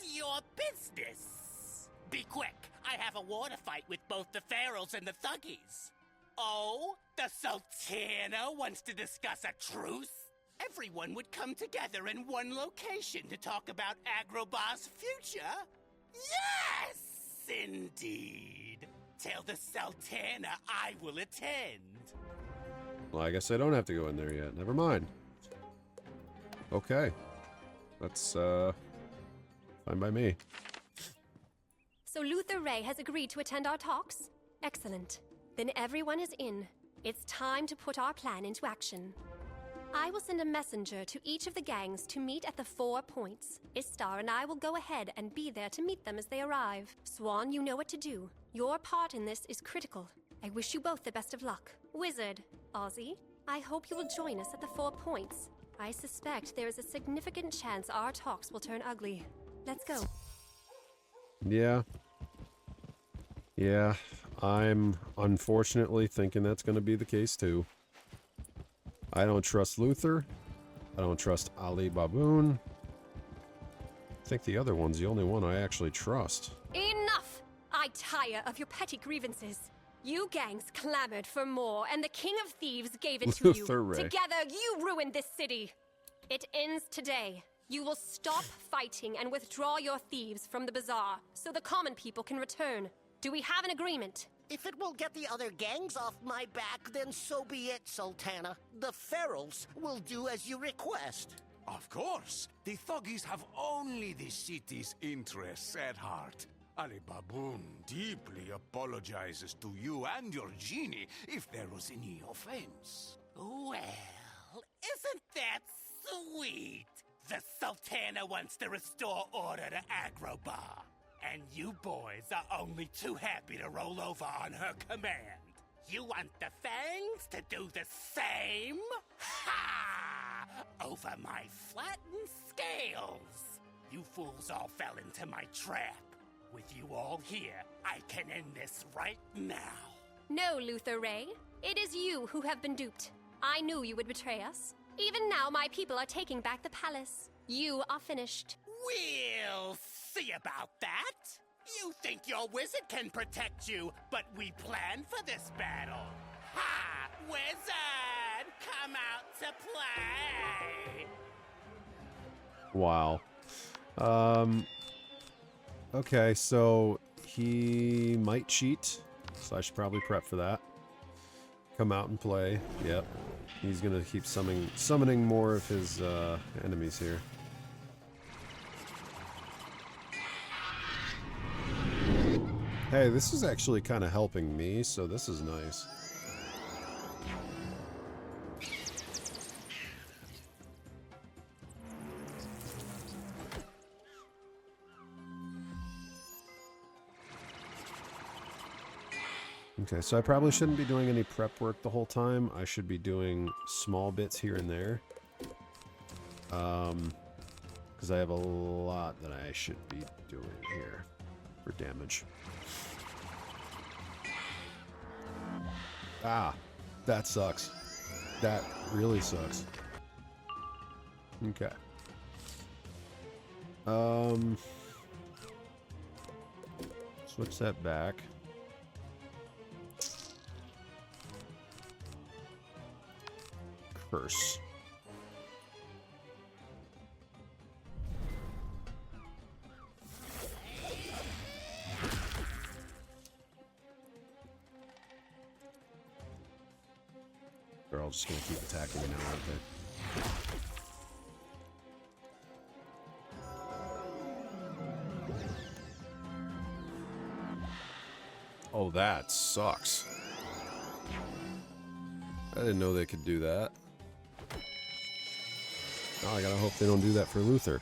your business? Be quick. I have a water fight with both the Ferals and the Thuggies. Oh, the Sultana wants to discuss a truce? Everyone would come together in one location to talk about Agrabah's future? Yes, indeed. Tell the Sultana I will attend. Well, I guess I don't have to go in there yet. Never mind. Okay. That's, fine by me. So Luther Ray has agreed to attend our talks? Excellent. Then everyone is in. It's time to put our plan into action. I will send a messenger to each of the gangs to meet at the 4 points. Istar and I will go ahead and be there to meet them as they arrive. Swan, you know what to do. Your part in this is critical. I wish you both the best of luck. Wizard, Ozzy, I hope you will join us at the 4 points. I suspect there is a significant chance our talks will turn ugly. Let's go. Yeah. Yeah, I'm unfortunately thinking that's going to be the case too. I don't trust Luther. I don't trust Ali Baboon. I think the other one's the only one I actually trust. Enough! I tire of your petty grievances. You gangs clamored for more, and the King of Thieves gave it to Luther you. Ray. Together, you ruined this city. It ends today. You will stop fighting and withdraw your thieves from the bazaar, so the common people can return. Do we have an agreement? If it will get the other gangs off my back, then so be it, Sultana. The Ferals will do as you request. Of course. The Thuggies have only the city's interests at heart. Ali Baboon deeply apologizes to you and your genie if there was any offense. Well, isn't that Sweet! The Sultana wants to restore order to Agrabah. And you boys are only too happy to roll over on her command. You want the Fangs to do the same? Ha! Over my flattened scales. You fools all fell into my trap. With you all here, I can end this right now. No, Luther Ray. It is you who have been duped. I knew you would betray us. Even now, my people are taking back the palace. You are finished. We'll see about that. You think your wizard can protect you, but we planned for this battle. Ha! Wizard! Come out to play! Wow. Okay, so he might cheat, so I should probably prep for that. Come out and play. Yep. He's gonna keep summoning more of his enemies here. Hey, this is actually kind of helping me, so this is nice. Okay, so I probably shouldn't be doing any prep work the whole time. I should be doing small bits here and there. Because I have a lot that I should be doing here for damage. Ah, that sucks. That really sucks. Okay. Switch that back. Curse. They're all just gonna keep attacking me now, aren't they? Oh, that sucks. I didn't know they could do that. Oh, I gotta hope they don't do that for Luther.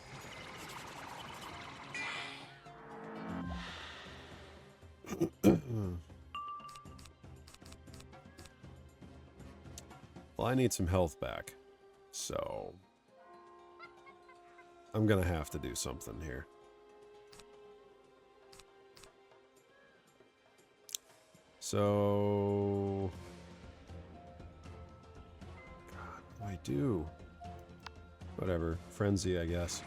Well, I need some health back, so I'm gonna have to do something here. So, God, what do I do? Whatever, frenzy, I guess.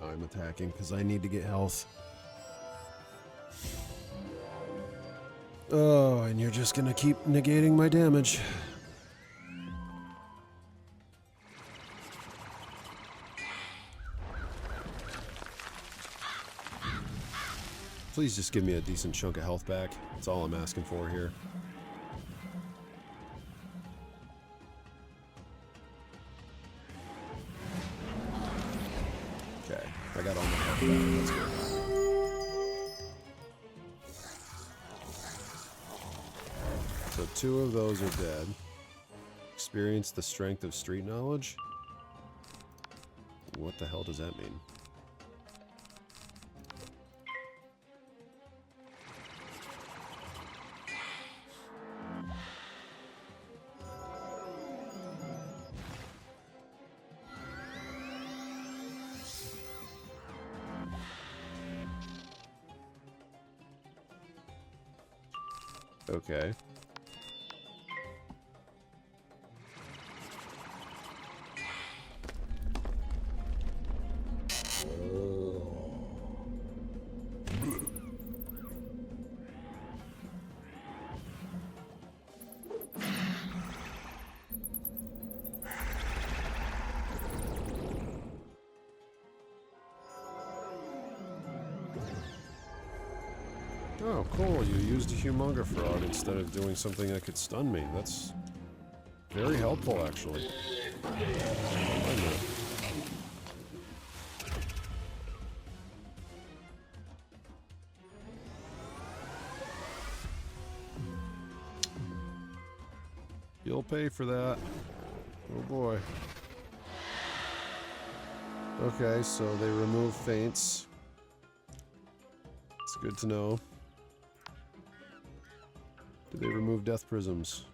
I'm attacking because I need to get health. Oh, and you're just gonna keep negating my damage. Please just give me a decent chunk of health back. That's all I'm asking for here. I got all my health back. That's good. So 2 of those are dead. Experience the strength of street knowledge? What the hell does that mean? Okay. Oh, cool. You used a humonga frog instead of doing something that could stun me. That's very helpful, actually. You'll pay for that. Oh boy. Okay, so they remove feints. It's good to know. Do they remove death prisms?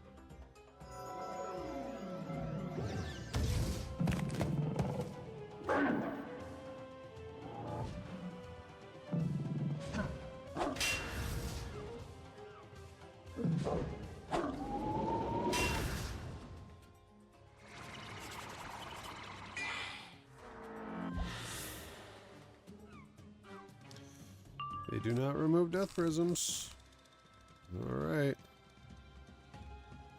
They do not remove death prisms. Alright.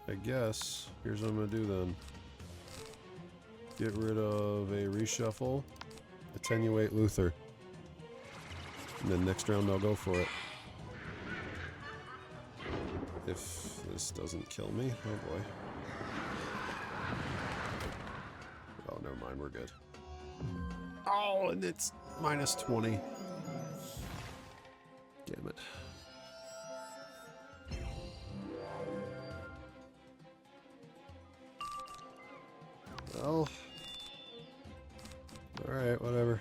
I guess. Here's what I'm gonna do then. Get rid of a reshuffle. Attenuate Luther. And then next round I'll go for it. If this doesn't kill me. Oh boy. Oh, never mind. We're good. Oh, and it's minus 20. Damn it. Well. Alright, whatever.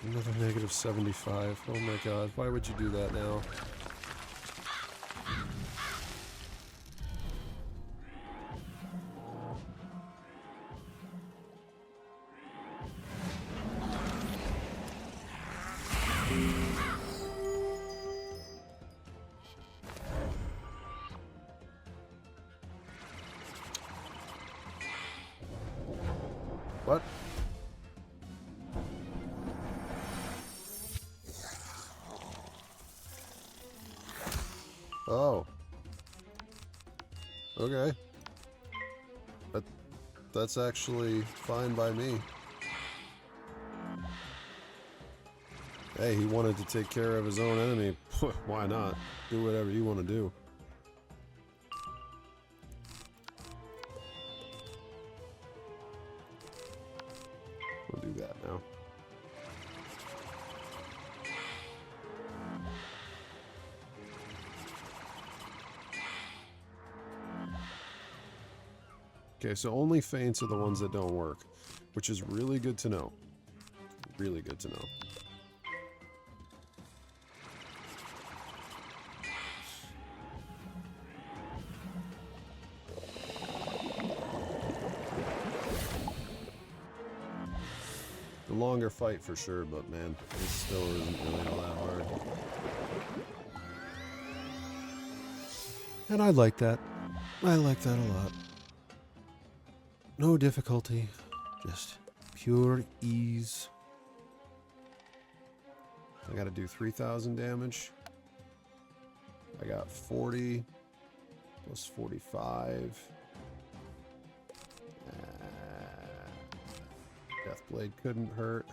Another negative 75. Oh my god, why would you do that now? What? Oh. Okay. That's actually fine by me. Hey, he wanted to take care of his own enemy. Why not? Do whatever you want to do. We'll do that now. Okay, so only feints are the ones that don't work, which is really good to know. Really good to know. The longer fight for sure, but man, it still isn't really all that hard. And I like that. I like that a lot. No difficulty, just pure ease. I gotta do 3,000 damage. I got 40 plus 45. Deathblade couldn't hurt.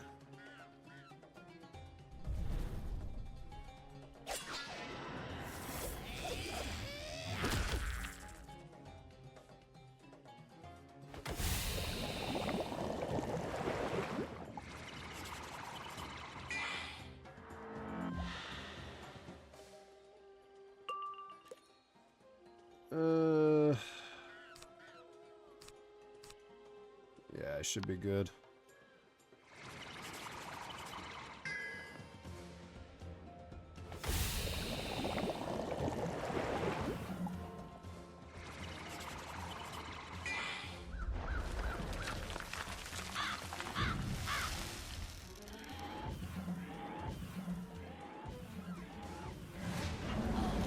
Yeah, I should be good.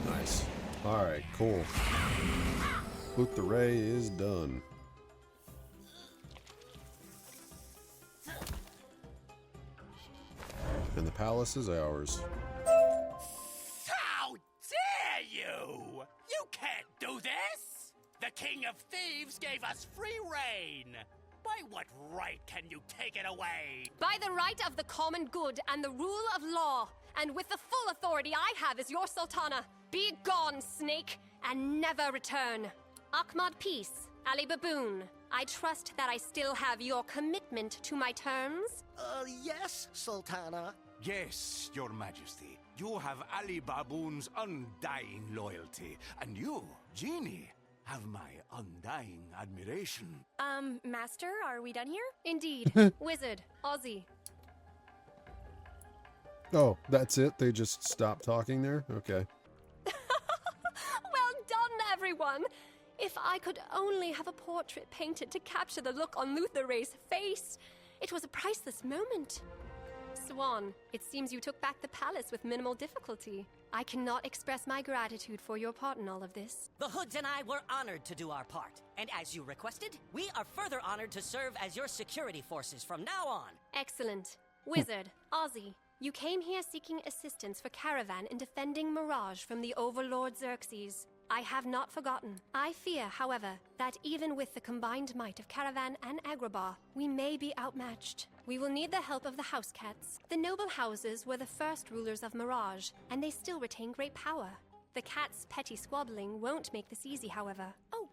Nice. Alright, cool. Luke the Ray is done. And the palace is ours. King of Thieves gave us free reign. By what right can you take it away? By the right of the common good and the rule of law, and with the full authority I have as your Sultana. Be gone, snake, and never return. Ahmad Peace, Ali Baboon, I trust that I still have your commitment to my terms? Yes, Sultana. Yes, Your Majesty. You have Ali Baboon's undying loyalty, and you, Genie, have my undying admiration. Master, are we done here? Indeed. Wizard, Ozzy. Oh, that's it? They just stopped talking there? Okay. Well done, everyone! If I could only have a portrait painted to capture the look on Luther Ray's face. It was a priceless moment. Swan, it seems you took back the palace with minimal difficulty. I cannot express my gratitude for your part in all of this. The Hoods and I were honored to do our part. And as you requested, we are further honored to serve as your security forces from now on. Excellent. Wizard, Ozzy, you came here seeking assistance for Caravan in defending Mirage from the Overlord Xerxes. I have not forgotten. I fear, however, that even with the combined might of Caravan and Agrabah, we may be outmatched. We will need the help of the House Cats. The noble houses were the first rulers of Mirage, and they still retain great power. The cats' petty squabbling won't make this easy, however. Oh,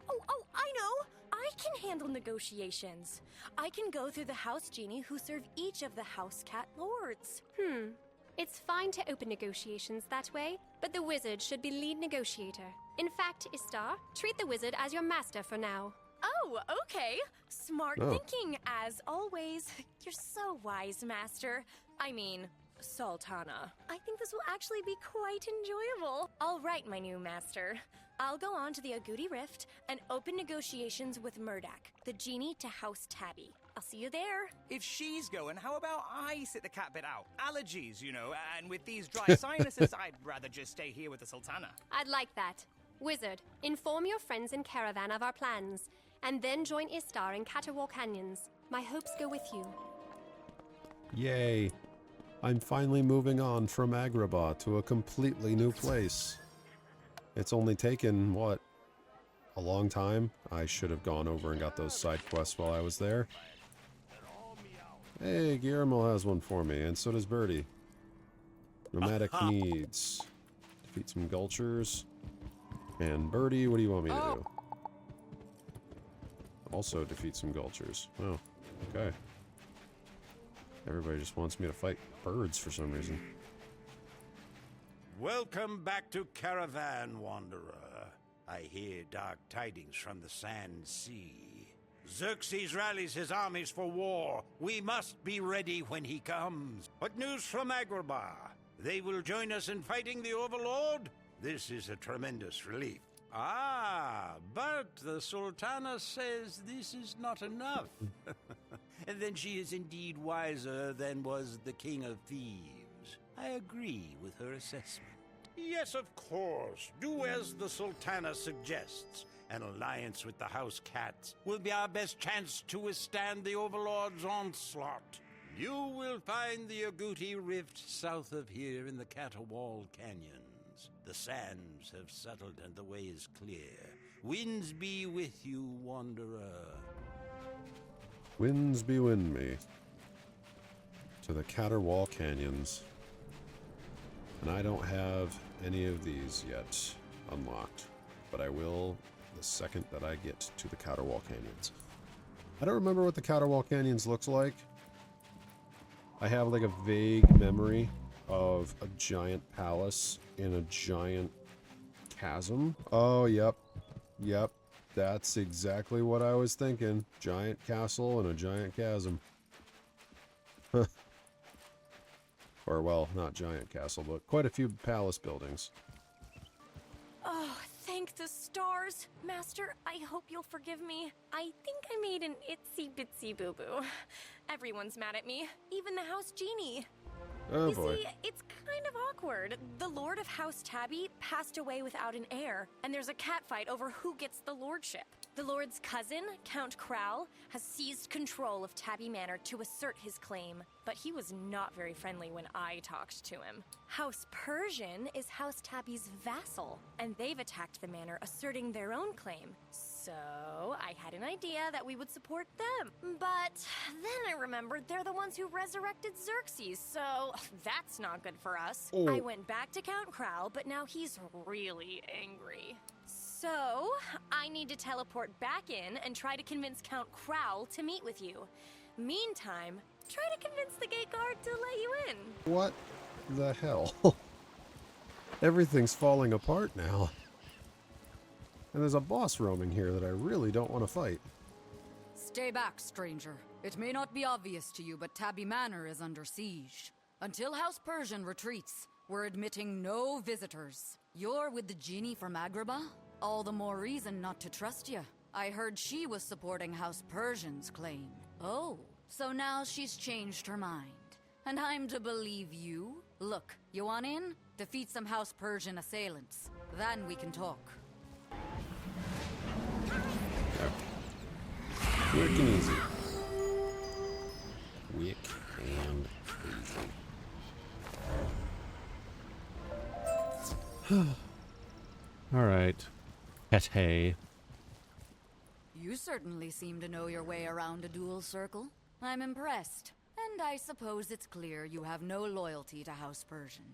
I know! I can handle negotiations. I can go through the House Genie who serve each of the House Cat Lords. It's fine to open negotiations that way, but the wizard should be lead negotiator. In fact, Istar, treat the wizard as your master for now. Oh, okay. Smart thinking, as always. You're so wise, Master. I mean, Sultana. I think this will actually be quite enjoyable. All right, my new master. I'll go on to the Agouti Rift and open negotiations with Murdak, the genie to House Tabby. I'll see you there. If she's going, how about I sit the cat bit out? Allergies, you know, and with these dry sinuses, I'd rather just stay here with the Sultana. I'd like that. Wizard, inform your friends in Caravan of our plans, and then join Istar in Caterwall Canyons. My hopes go with you. Yay. I'm finally moving on from Agrabah to a completely new place. It's only taken, what, a long time? I should have gone over and got those side quests while I was there. Hey, Guillermo has one for me, and so does Birdie. Nomadic needs. Defeat some Gulchers. And Birdie, what do you want me to do? Also defeat some Gulchers. Oh, okay. Everybody just wants me to fight birds for some reason. Welcome back to Caravan, Wanderer. I hear dark tidings from the Sand Sea. Xerxes rallies his armies for war. We must be ready when he comes. What news from Agrabah? They will join us in fighting the Overlord? This is a tremendous relief. Ah, but the Sultana says this is not enough. And then she is indeed wiser than was the King of Thieves. I agree with her assessment. Yes, of course. Do as the Sultana suggests. An alliance with the House Cats will be our best chance to withstand the Overlord's onslaught. You will find the Agouti Rift south of here in the Caterwall Canyons. The sands have settled and the way is clear. Winds be with you, Wanderer. Winds be wind me. To the Caterwall Canyons. And I don't have any of these yet unlocked. But I will the second that I get to the Caterwall Canyons. I don't remember what the Caterwall Canyons looks like. I have like a vague memory of a giant palace in a giant chasm. Oh, yep. Yep. That's exactly what I was thinking. Giant castle and a giant chasm. Or, well, not giant castle, but quite a few palace buildings. Oh, thank the stars. Master, I hope you'll forgive me. I think I made an itsy-bitsy boo-boo. Everyone's mad at me, even the House Genie. Oh, you boy. see, it's kind of awkward. The Lord of House Tabby passed away without an heir, and there's a catfight over who gets the lordship. The Lord's cousin, Count Crowl, has seized control of Tabby Manor to assert his claim, but he was not very friendly when I talked to him. House Persian is House Tabby's vassal, and they've attacked the manor, asserting their own claim. So I had an idea that we would support them. But then I remembered they're the ones who resurrected Xerxes, so that's not good for us. Oh. I went back to Count Crow, but now he's really angry. So I need to teleport back in and try to convince Count Crow to meet with you. Meantime, try to convince the gate guard to let you in. What the hell? Everything's falling apart now. And there's a boss roaming here that I really don't want to fight. Stay back, stranger. It may not be obvious to you, but Tabby Manor is under siege. Until House Persian retreats, we're admitting no visitors. You're with the genie from Agrabah? All the more reason not to trust you. I heard she was supporting House Persian's claim. Oh, so now she's changed her mind. And I'm to believe you? Look, you want in? Defeat some House Persian assailants. Then we can talk. Quick and easy. Quick and easy. Alright. Hey. You certainly seem to know your way around a dual circle. I'm impressed. And I suppose it's clear you have no loyalty to House Persian.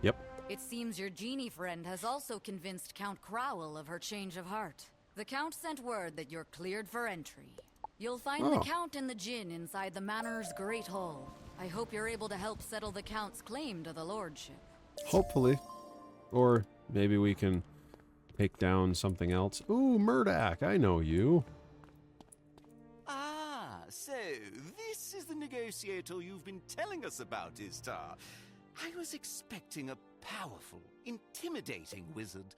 Yep. It seems your genie friend has also convinced Count Crowell of her change of heart. The Count sent word that you're cleared for entry. You'll find the Count and the Djinn inside the Manor's Great Hall. I hope you're able to help settle the Count's claim to the Lordship. Hopefully. Or maybe we can take down something else. Ooh, Murdoch, I know you. Ah, so this is the negotiator you've been telling us about, Istar. I was expecting a powerful, intimidating wizard,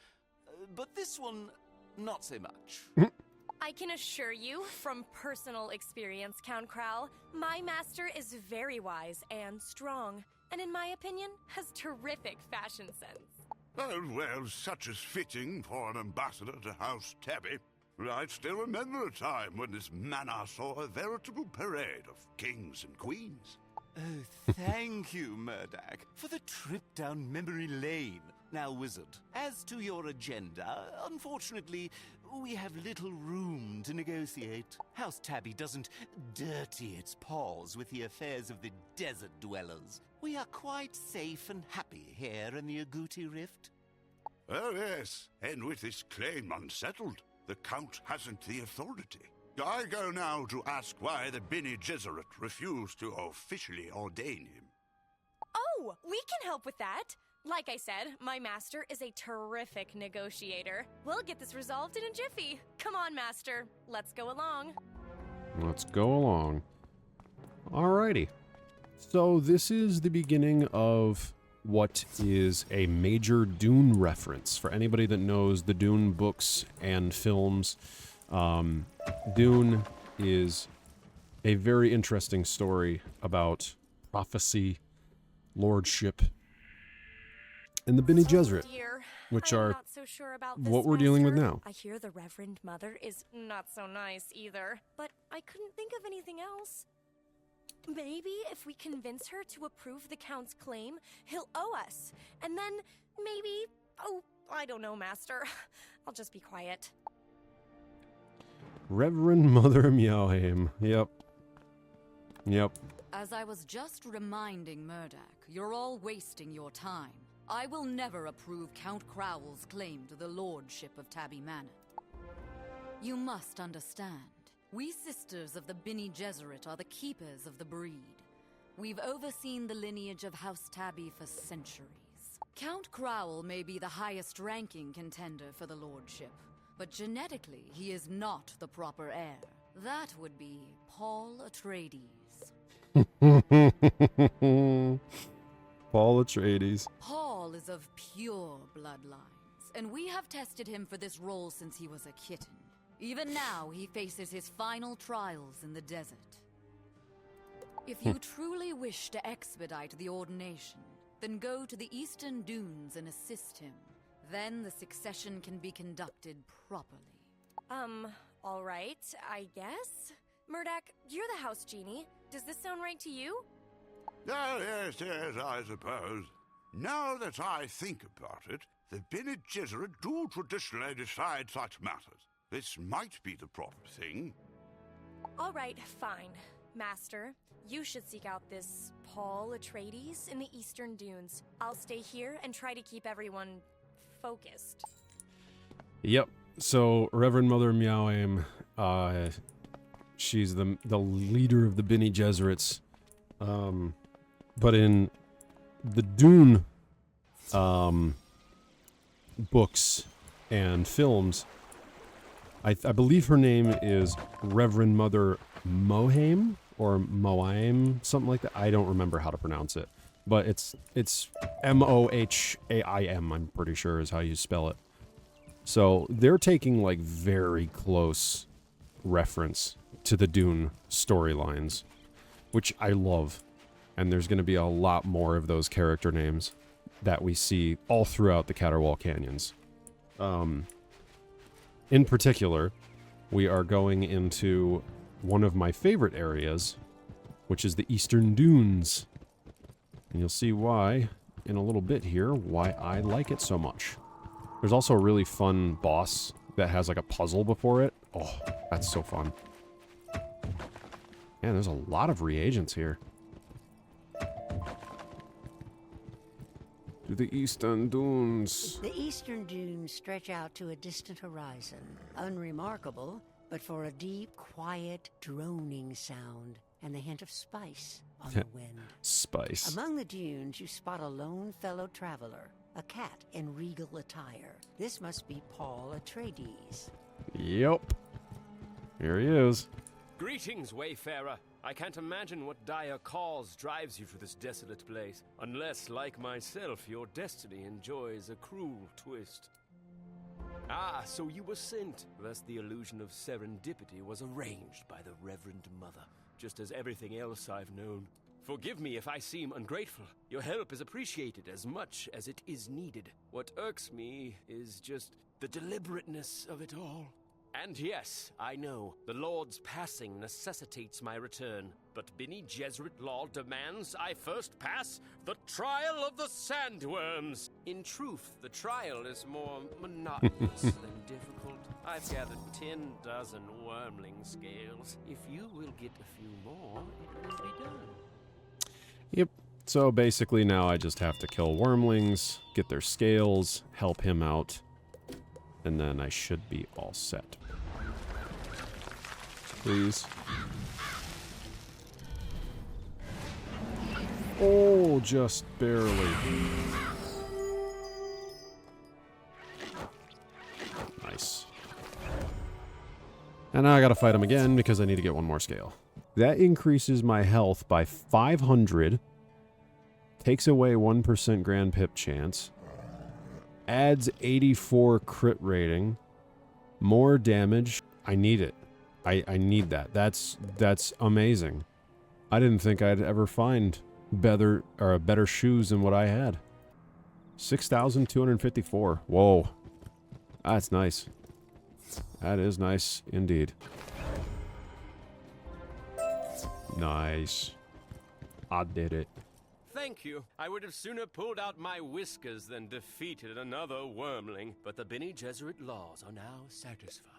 but this one, not so much. I can assure you, from personal experience, Count Crow, my master is very wise and strong, and in my opinion, has terrific fashion sense. Oh, well, such is fitting for an ambassador to House Tabby. I still remember a time when this manor saw a veritable parade of kings and queens. Oh, thank you, Murdoch, for the trip down memory lane. Now, Wizard, as to your agenda, unfortunately, we have little room to negotiate. House Tabby doesn't dirty its paws with the affairs of the desert dwellers. We are quite safe and happy here in the Agouti Rift. Oh, yes, and with this claim unsettled, the Count hasn't the authority. I go now to ask why the Bene Gesserit refused to officially ordain him. Oh, we can help with that. Like I said, my master is a terrific negotiator. We'll get this resolved in a jiffy. Come on, master. Let's go along. Let's go along. Alrighty. So this is the beginning of what is a major Dune reference. For anybody that knows the Dune books and films, Dune is a very interesting story about prophecy, lordship, and the Bene Gesserit, which I'm are not so sure about this, what we're dealing with Master. now. I hear the Reverend Mother is not so nice either, but I couldn't think of anything else. Maybe if we convince her to approve the Count's claim, he'll owe us. And then maybe... Oh, I don't know, Master. I'll just be quiet. Reverend Mother Meowhame. Yep. As I was just reminding Murdoch, you're all wasting your time. I will never approve Count Crowell's claim to the lordship of Tabby Manor. You must understand, we sisters of the Bene Gesserit are the keepers of the breed. We've overseen the lineage of House Tabby for centuries. Count Crowell may be the highest-ranking contender for the lordship, but genetically he is not the proper heir. That would be Paul Atreides. Paul Atreides. Paul is of pure bloodlines, and we have tested him for this role since he was a kitten. Even now, he faces his final trials in the desert. If you truly wish to expedite the ordination, then go to the Eastern Dunes and assist him. Then the succession can be conducted properly. All right, I guess. Murdoch, you're the house genie. Does this sound right to you? Oh, yes, I suppose. Now that I think about it, the Bene Gesserit do traditionally decide such matters. This might be the proper thing. All right, fine. Master, you should seek out this Paul Atreides in the Eastern Dunes. I'll stay here and try to keep everyone focused. Yep. So Reverend Mother Meowame, she's the leader of the Bene Gesserits. But in the Dune books and films, I believe her name is Reverend Mother Mohaim or Moaim, something like that. I don't remember how to pronounce it, but it's Mohaim. I'm pretty sure is how you spell it. So they're taking like very close reference to the Dune storylines, which I love. And there's going to be a lot more of those character names that we see all throughout the Caterwall Canyons. In particular, we are going into one of my favorite areas, which is the Eastern Dunes. And you'll see why in a little bit here, why I like it so much. There's also a really fun boss that has like a puzzle before it. Oh, that's so fun. Man, there's a lot of reagents here. To the Eastern Dunes. The Eastern Dunes stretch out to a distant horizon. Unremarkable, but for a deep, quiet, droning sound and the hint of spice on the wind. Spice. Among the dunes, you spot a lone fellow traveler, a cat in regal attire. This must be Paul Atreides. Yep. Here he is. Greetings, Wayfarer. I can't imagine what dire cause drives you to this desolate place, unless, like myself, your destiny enjoys a cruel twist. Ah, so you were sent, lest the illusion of serendipity was arranged by the Reverend Mother, just as everything else I've known. Forgive me if I seem ungrateful. Your help is appreciated as much as it is needed. What irks me is just the deliberateness of it all. And yes, I know, the Lord's passing necessitates my return, but Bene Gesserit law demands I first pass the trial of the sandworms. In truth, the trial is more monotonous than difficult. I've gathered 10 dozen wormling scales. If you will get a few more, it will be done. Yep. So basically now I just have to kill wormlings, get their scales, help him out, and then I should be all set. Please. Oh, just barely. Nice. And now I gotta fight him again because I need to get one more scale. That increases my health by 500. Takes away 1% grand pip chance. Adds 84 crit rating. More damage. I need it. I need that. That's amazing. I didn't think I'd ever find better shoes than what I had. 6,254. Whoa. That's nice. That is nice indeed. Nice. I did it. Thank you. I would have sooner pulled out my whiskers than defeated another wormling, but the Bene Gesserit laws are now satisfied.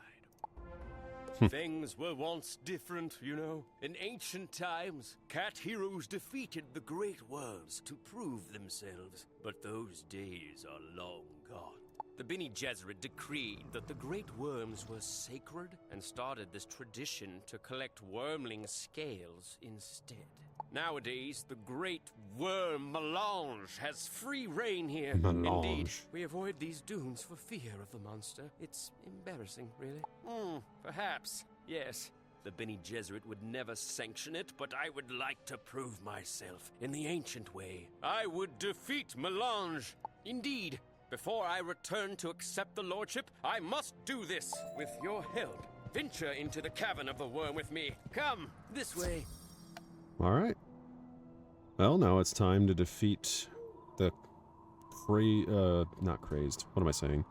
Things were once different, you know. In ancient times, cat heroes defeated the great worms to prove themselves, but those days are long gone. The Bene Gesserit decreed that the great worms were sacred and started this tradition to collect wormling scales instead. Nowadays, the great worm Melange has free reign here. Melange. Indeed, we avoid these dunes for fear of the monster. It's embarrassing, really. Perhaps, yes. The Bene Gesserit would never sanction it, but I would like to prove myself in the ancient way. I would defeat Melange. Indeed, before I return to accept the lordship, I must do this with your help. Venture into the cavern of the worm with me. Come, this way. Alright. Well, now it's time to defeat the not crazed. What am I saying?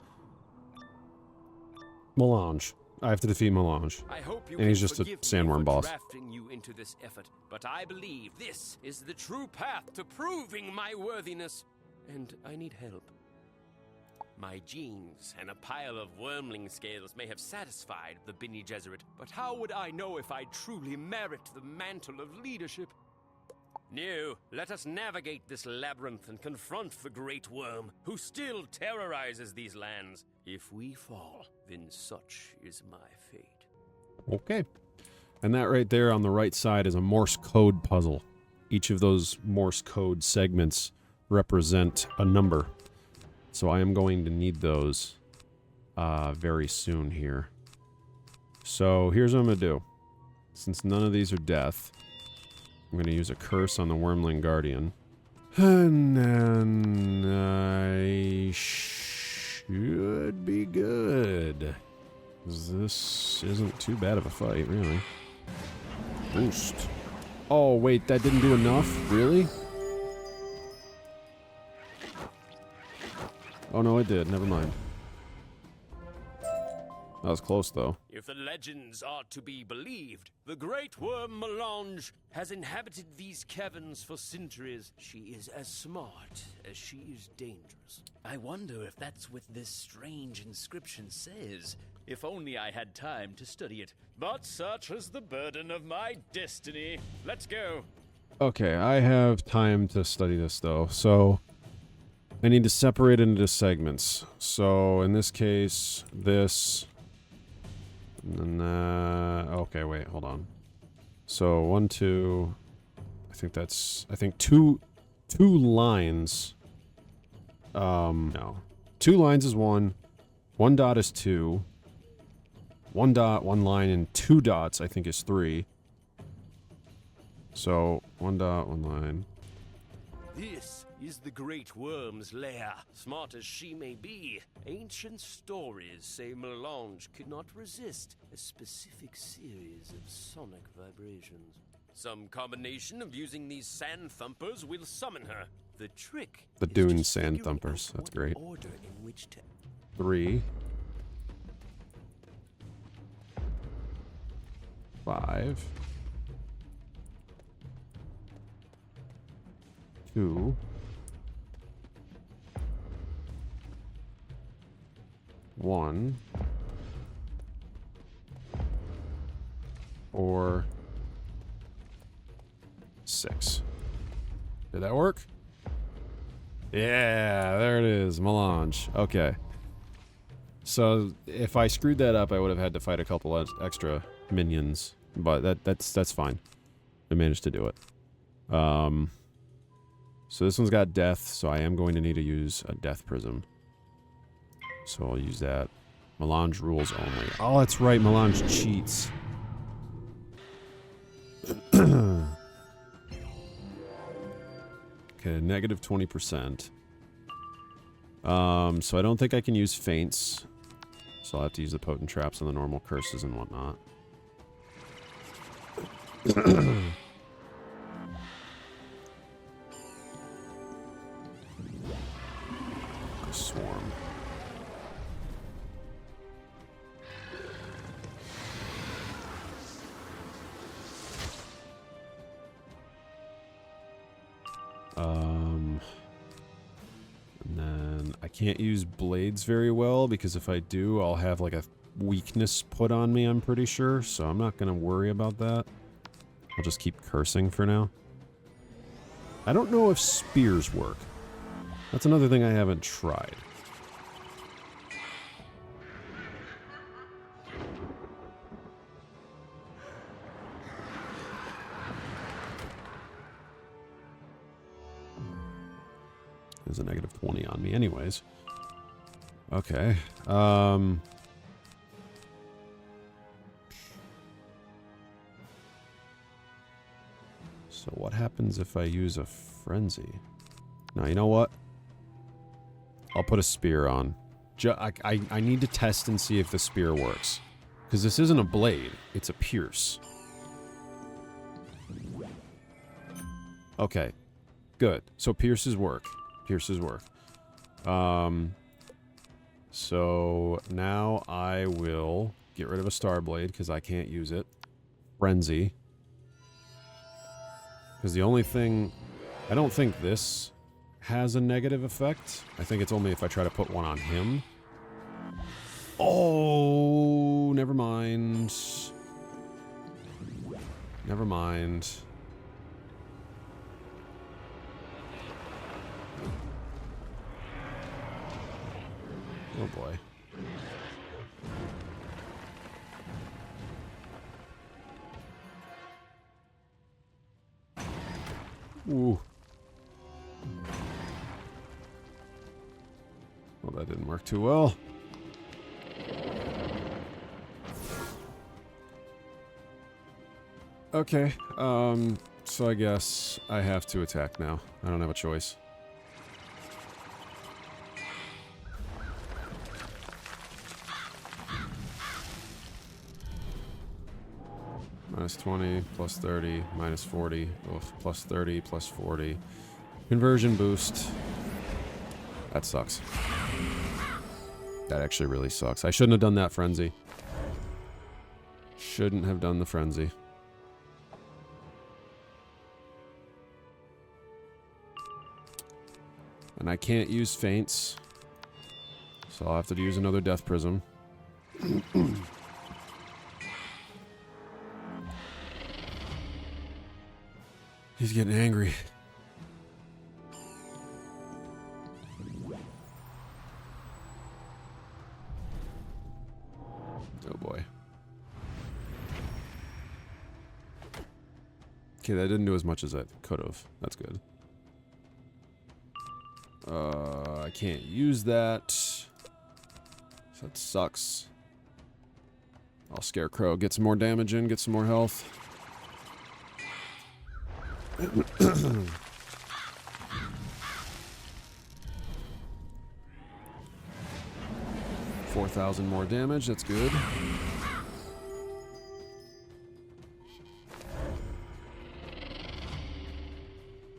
Melange. I have to defeat Melange. I hope you and he's just a forgive me sandworm for boss. drafting you into this effort, but I believe this is the true path to proving my worthiness, and I need help. My genes and a pile of wormling scales may have satisfied the Bene Gesserit, but how would I know if I truly merit the mantle of leadership? No, let us navigate this labyrinth and confront the great worm, who still terrorizes these lands. If we fall, then such is my fate. Okay. And that right there on the right side is a Morse code puzzle. Each of those Morse code segments represent a number. So I am going to need those very soon here. So here's what I'm going to do. Since none of these are death, I'm going to use a curse on the Wormling Guardian. And then I should be good. This isn't too bad of a fight, really. Boost. Oh, wait, that didn't do enough? Really? Oh, no, it did. Never mind. That was close, though. If the legends are to be believed, the great worm Mirage has inhabited these caverns for centuries. She is as smart as she is dangerous. I wonder if that's what this strange inscription says. If only I had time to study it. But such is the burden of my destiny. Let's go. Okay, I have time to study this, though. So I need to separate it into segments. So in this case, this... And then, okay, wait, hold on. So, 1, 2, I think two lines. No. 2 lines is 1. 1 dot is 2. 1 dot, 1 line, and 2 dots, I think, is 3. So, 1 dot, 1 line. This is the great worm's lair. Smart as she may be, ancient stories say Mirage could not resist a specific series of sonic vibrations. Some combination of using these sand thumpers will summon her. The trick The Dune Sand Thumpers. That's great. order in which to 3. 5. 2. 1. Or 6. Did that work? Yeah, there it is. Melange. Okay. So if I screwed that up, I would have had to fight a couple extra minions, but that's fine. I managed to do it. So this one's got death, so I am going to need to use a death prism. So I'll use that. Melange rules only. Oh, that's right. Melange cheats. Okay, negative 20%. So I don't think I can use feints. So I'll have to use the potent traps on the normal curses and whatnot. Swarm. And then I can't use blades very well because if I do, I'll have like a weakness put on me, I'm pretty sure. So I'm not going to worry about that. I'll just keep cursing for now. I don't know if spears work. That's another thing I haven't tried. There's a negative 20 on me anyways. Okay. So what happens if I use a frenzy? Now, you know what? I'll put a spear on. I need to test and see if the spear works. Because this isn't a blade, it's a pierce. Okay. Good. So pierces work. Pierces work. So now I will get rid of a star blade because I can't use it. Frenzy. Because the only thing... I don't think this has a negative effect. I think it's only if I try to put one on him. Oh, never mind. Never mind. Oh boy. Ooh. Well, that didn't work too well. Okay, so I guess I have to attack now. I don't have a choice. Minus 20, plus 30, minus 40, plus 30, plus 40. Conversion boost. That sucks. That actually really sucks. I shouldn't have done that frenzy. Shouldn't have done the frenzy. And I can't use feints. So I'll have to use another death prism. He's getting angry. Oh boy. Okay, that didn't do as much as I could have. That's good. I can't use that. So that sucks. I'll Scarecrow, get some more damage in, get some more health. 4,000 more damage, that's good.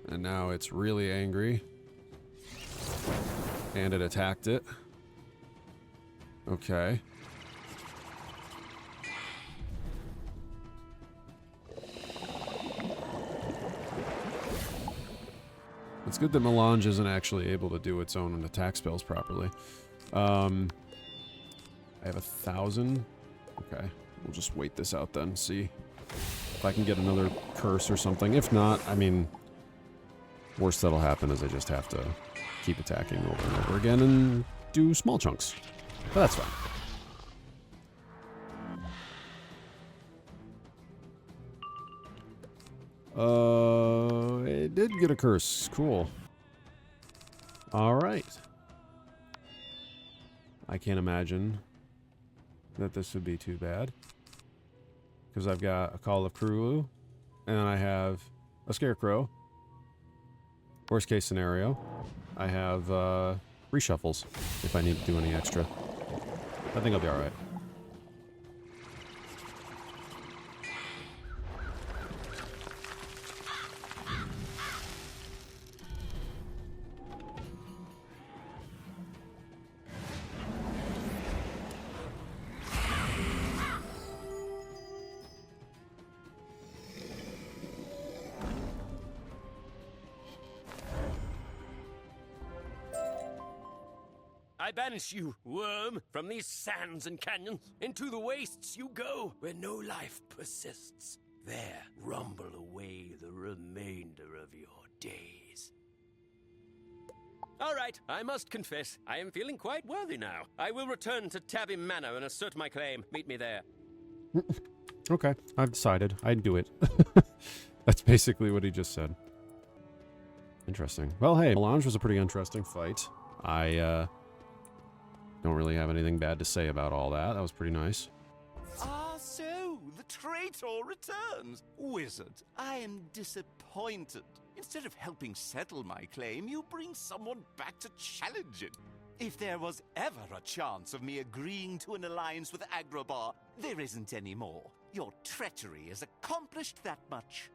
And now it's really angry. And it attacked it. Okay. It's good that Melange isn't actually able to do its own attack spells properly. I have 1,000. Okay, we'll just wait this out then, see if I can get another curse or something. If not, I mean, worst that'll happen is I just have to keep attacking over and over again and do small chunks. But that's fine. It did get a curse. Cool. Alright. I can't imagine that this would be too bad. Because I've got a Call of Cthulhu, and I have a Scarecrow. Worst case scenario, I have reshuffles if I need to do any extra. I think I'll be alright. I banish you, worm, from these sands and canyons. Into the wastes you go, where no life persists. There rumble away the remainder of your days. All right, I must confess, I am feeling quite worthy now. I will return to Tabby Manor and assert my claim. Meet me there. Okay, I've decided. I'd do it. That's basically what he just said. Interesting. Well, hey, Melange was a pretty interesting fight. I, don't really have anything bad to say about all that. That was pretty nice. Ah, so the traitor returns. Wizard, I am disappointed. Instead of helping settle my claim, you bring someone back to challenge it. If there was ever a chance of me agreeing to an alliance with Agrabah, there isn't any more. Your treachery has accomplished that much.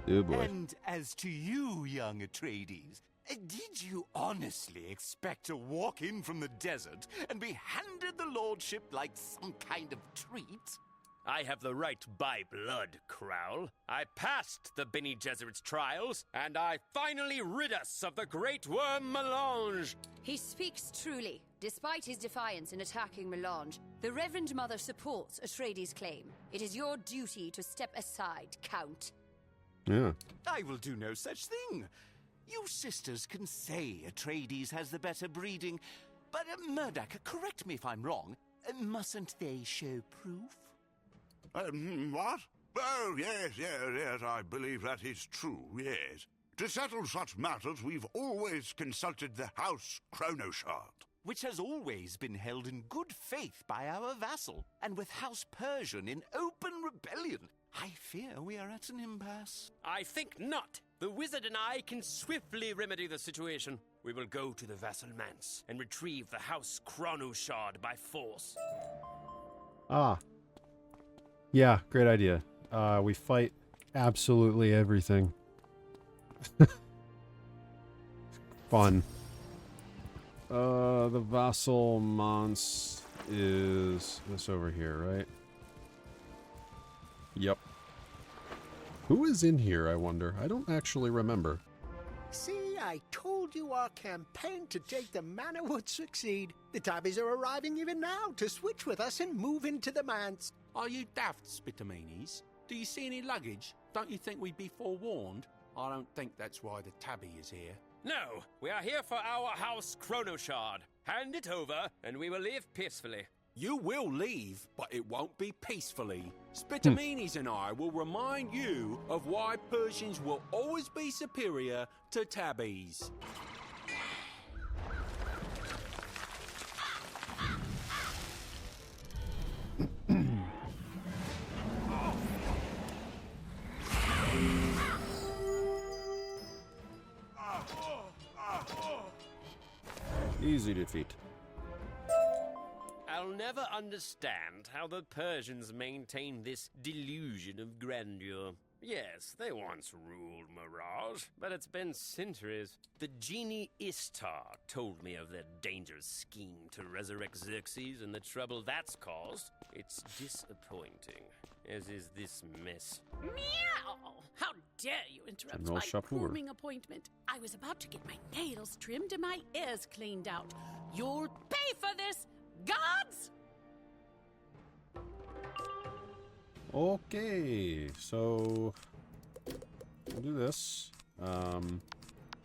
Oh boy. And as to you, young Atreides, did you honestly expect to walk in from the desert and be handed the lordship like some kind of treat? I have the right by blood, Crowl. I passed the Bene Gesserit's trials, and I finally rid us of the Great Worm Melange. He speaks truly. Despite his defiance in attacking Melange, the Reverend Mother supports Atreides' claim. It is your duty to step aside, Count. Yeah. I will do no such thing. You sisters can say Atreides has the better breeding, but Murdoch, correct me if I'm wrong, mustn't they show proof? What? Oh, yes, I believe that is true, yes. To settle such matters, we've always consulted the House Chronoshard. Which has always been held in good faith by our vassal, and with House Persian in open rebellion. I fear we are at an impasse. I think not. The wizard and I can swiftly remedy the situation. We will go to the vassal manse and retrieve the House Chronoshard by force. Ah. Yeah, great idea. We fight absolutely everything. Fun. The vassal manse is this over here, right? Yep. Who is in here, I wonder? I don't actually remember. See, I told you our campaign to take the manor would succeed. The tabbies are arriving even now to switch with us and move into the manse. Are you daft, Spitamenes? Do you see any luggage? Don't you think we'd be forewarned? I don't think that's why the tabby is here. No, we are here for our House Chronoshard. Hand it over, and we will leave peacefully. You will leave, but it won't be peacefully. Spitamenes and I will remind you of why Persians will always be superior to tabbies. Easy defeat. I'll never understand how the Persians maintain this delusion of grandeur. Yes, they once ruled Mirage, but it's been centuries. The genie Istar told me of their dangerous scheme to resurrect Xerxes and the trouble that's caused. It's disappointing, as is this mess. Meow! How dare you interrupt General my Shapur. grooming appointment? I was about to get my nails trimmed and my ears cleaned out. You'll pay for this, gods! Okay, so we'll do this. We'll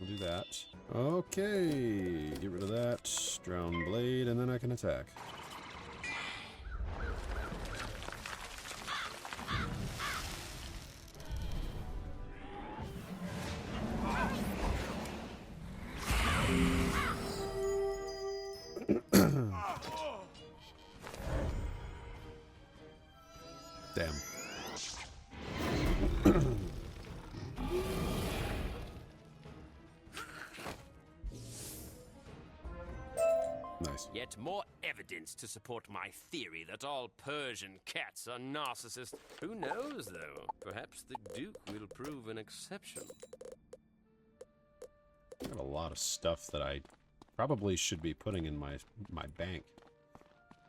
do that. Okay, get rid of that. Drown blade, and then I can attack. Damn. Nice. Yet more evidence to support my theory that all Persian cats are narcissists. Who knows, though? Perhaps the Duke will prove an exception. Got a lot of stuff that I probably should be putting in my bank.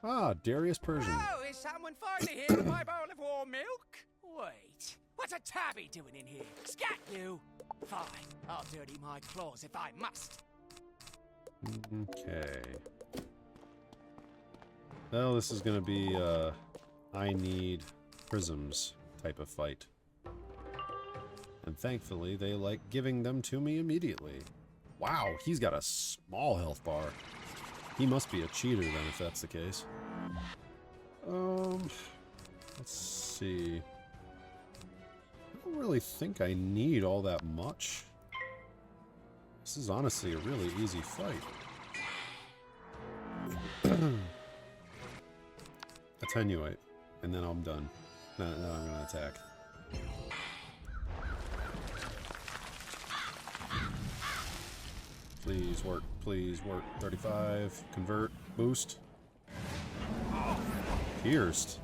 Ah, Darius Persian. Oh, is someone finally here with my bowl of warm milk? Wait, what's a tabby doing in here? Scat you! Fine, I'll dirty my claws if I must. Okay. Well, this is gonna be I need prisms type of fight. And thankfully, they like giving them to me immediately. Wow, he's got a small health bar. He must be a cheater then, if that's the case. Let's see. I don't really think I need all that much. This is honestly a really easy fight. Attenuate, and then I'm done. Now I'm gonna attack. Please work, please work. 35, convert, boost. Pierced.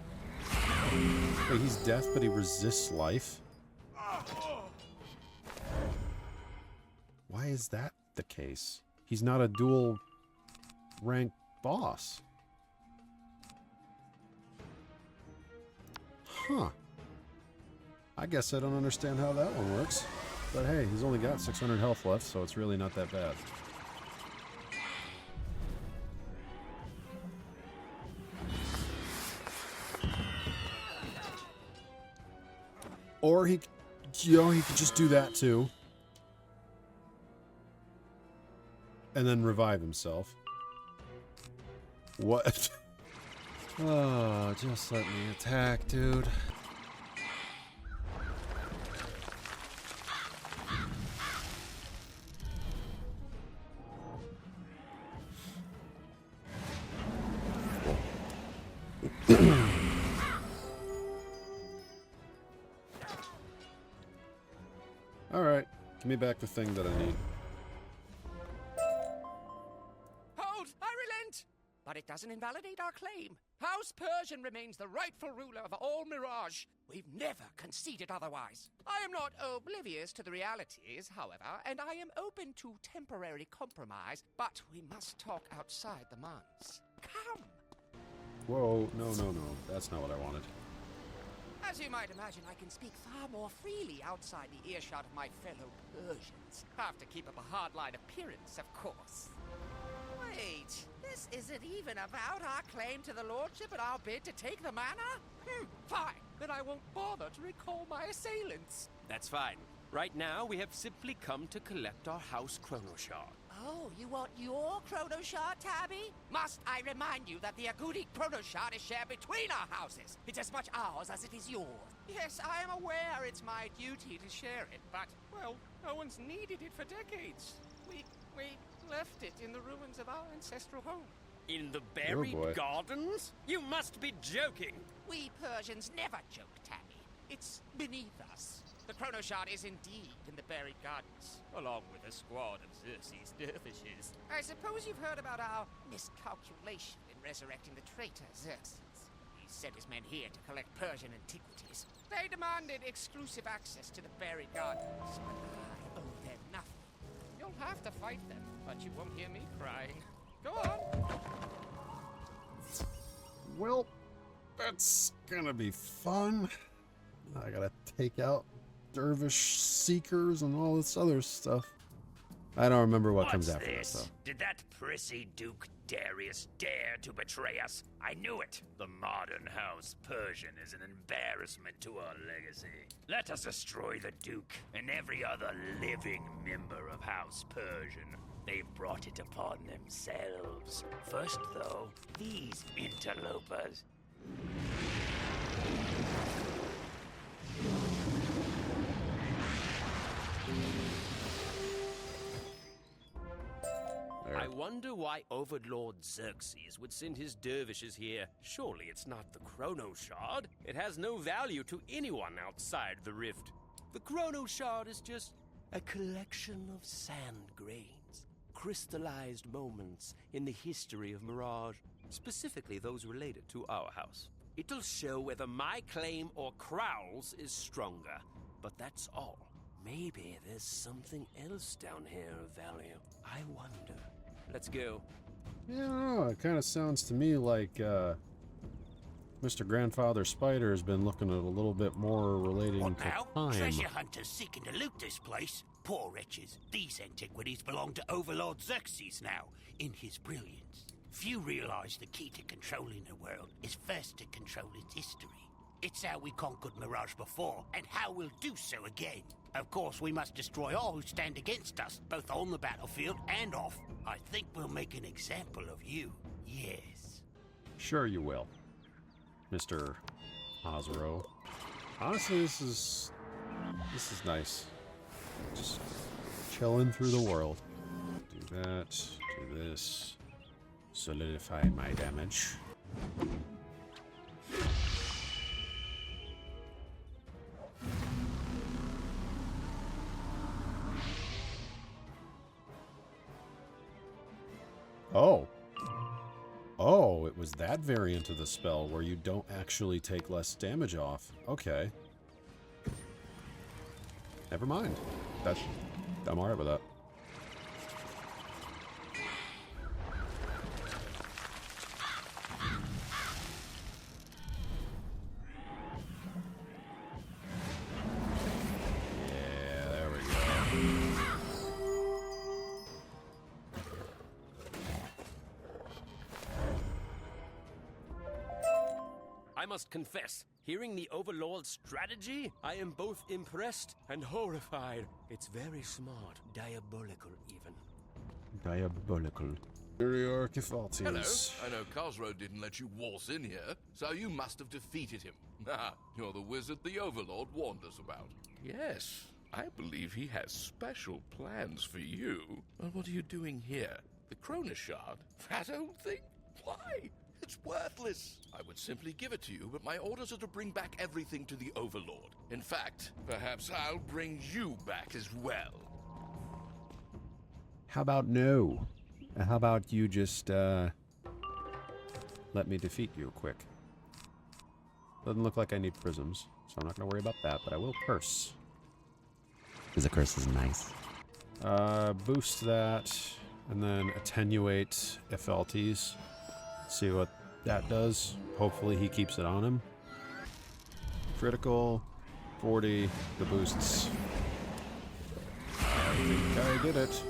Wait, he's deaf, but he resists life? Why is that the case? He's not a dual rank boss. Huh. I guess I don't understand how that one works. But hey, he's only got 600 health left, so it's really not that bad. Or he could just do that too. And then revive himself. What? Oh, just let me attack, dude. Alright, give me back the thing that I need. Hold! I relent! But it doesn't invalidate our claim. House Persian remains the rightful ruler of all Mirage. We've never conceded otherwise. I am not oblivious to the realities, however, and I am open to temporary compromise, but we must talk outside the months. Come! Whoa, no, that's not what I wanted. As you might imagine, I can speak far more freely outside the earshot of my fellow Persians. Have to keep up a hardline appearance, of course. Wait, this isn't even about our claim to the lordship and our bid to take the manor? Fine, then I won't bother to recall my assailants. That's fine. Right now, we have simply come to collect our house chrono shard. Oh, you want your chrono shard, Tabby? Must I remind you that the Agudi chrono shard is shared between our houses? It's as much ours as it is yours. Yes, I am aware it's my duty to share it, but, well, no one's needed it for decades. We left it in the ruins of our ancestral home. In the buried gardens? You must be joking! We Persians never joke, Tabby. It's beneath us. The chrono shard is indeed in the buried gardens, along with a squad of Xerxes dervishes. I suppose you've heard about our miscalculation in resurrecting the traitor Xerxes. He sent his men here to collect Persian antiquities. They demanded exclusive access to the buried gardens, but I owe them nothing. You'll have to fight them, but you won't hear me crying. Go on! Well, that's gonna be fun. I gotta take out dervish seekers and all this other stuff. I don't remember what comes after this, though. Did that prissy Duke Darius dare to betray us? I knew it. The modern House Persian is an embarrassment to our legacy. Let us destroy the Duke and every other living member of House Persian. They've brought it upon themselves. First, though, these interlopers. I wonder why Overlord Xerxes would send his dervishes here. Surely it's not the Chrono Shard. It has no value to anyone outside the Rift. The Chrono Shard is just a collection of sand grains, crystallized moments in the history of Mirage, specifically those related to our house. It'll show whether my claim or Crowl's is stronger, but that's all. Maybe there's something else down here of value. I wonder. Let's go. Yeah, I don't know. It kind of sounds to me like Mr. Grandfather Spider has been looking at a little bit more relating to time. Treasure hunters seeking to loot this place. Poor wretches. These antiquities belong to Overlord Xerxes now, in his brilliance. Few realize the key to controlling the world is first to control its history. It's how we conquered Mirage before, and how we'll do so again. Of course, we must destroy all who stand against us, both on the battlefield and off. I think we'll make an example of you, yes. Sure you will, Mr. Ozro. Honestly, this is nice. Just chilling through the world. Do that, do this. Solidify my damage. Oh, it was that variant of the spell where you don't actually take less damage off. Okay. Never mind. I'm alright with that. I must confess, hearing the Overlord's strategy, I am both impressed and horrified. It's very smart, diabolical even. Diabolical. Superior Kefaltes. Hello. I know Cosro didn't let you waltz in here, so you must have defeated him. Ah, you're the wizard the Overlord warned us about. Yes, I believe he has special plans for you. Well, what are you doing here? The Chrono Shard? That old thing? Why? It's worthless. I would simply give it to you, but my orders are to bring back everything to the Overlord. In fact, perhaps I'll bring you back as well. How about no? How about you just, let me defeat you quick? Doesn't look like I need prisms, so I'm not going to worry about that, but I will curse. Because the curse is nice. Boost that, and then attenuate Epheltes. See what that does. Hopefully he keeps it on him. Critical, 40, the boosts. I think I did it.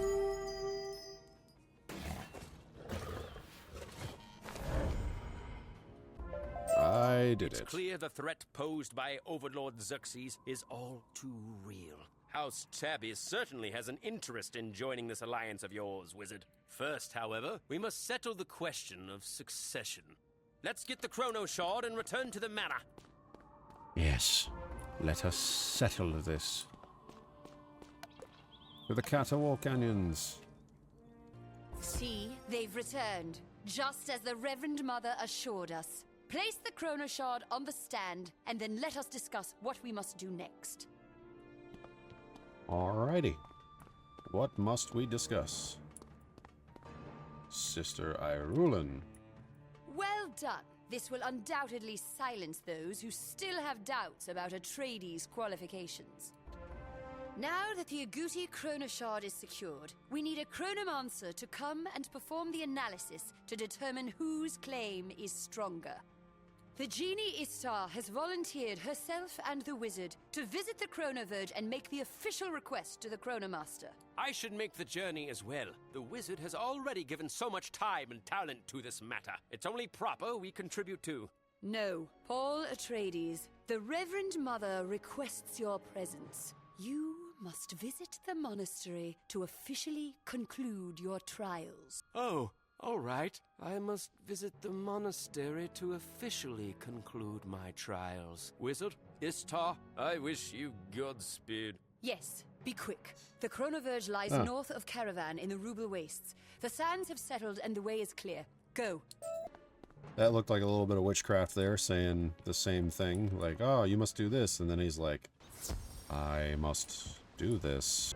I did it. It's clear the threat posed by Overlord Xerxes is all too real. House Tabby certainly has an interest in joining this alliance of yours, Wizard. First, however, we must settle the question of succession. Let's get the Chrono Shard and return to the manor. Yes, let us settle this. To the Catawal Canyons. See, they've returned, just as the Reverend Mother assured us. Place the Chrono Shard on the stand, and then let us discuss what we must do next. Alrighty. What must we discuss? Sister Irulan. Well done. This will undoubtedly silence those who still have doubts about Atreides' qualifications. Now that the Agouti Chrono Shard is secured, we need a Chronomancer to come and perform the analysis to determine whose claim is stronger. The Genie Istar has volunteered herself and the wizard to visit the Chronoverge and make the official request to the Chronomaster. I should make the journey as well. The wizard has already given so much time and talent to this matter. It's only proper we contribute too. No, Paul Atreides, the Reverend Mother requests your presence. You must visit the monastery to officially conclude your trials. Oh, all right. I must visit the monastery to officially conclude my trials. Wizard, Istar, I wish you Godspeed. Yes, be quick. The Chronoverge lies north of Caravan in the Rubel Wastes. The sands have settled and the way is clear. Go. That looked like a little bit of witchcraft there, saying the same thing. Like, oh, you must do this. And then he's like, I must do this.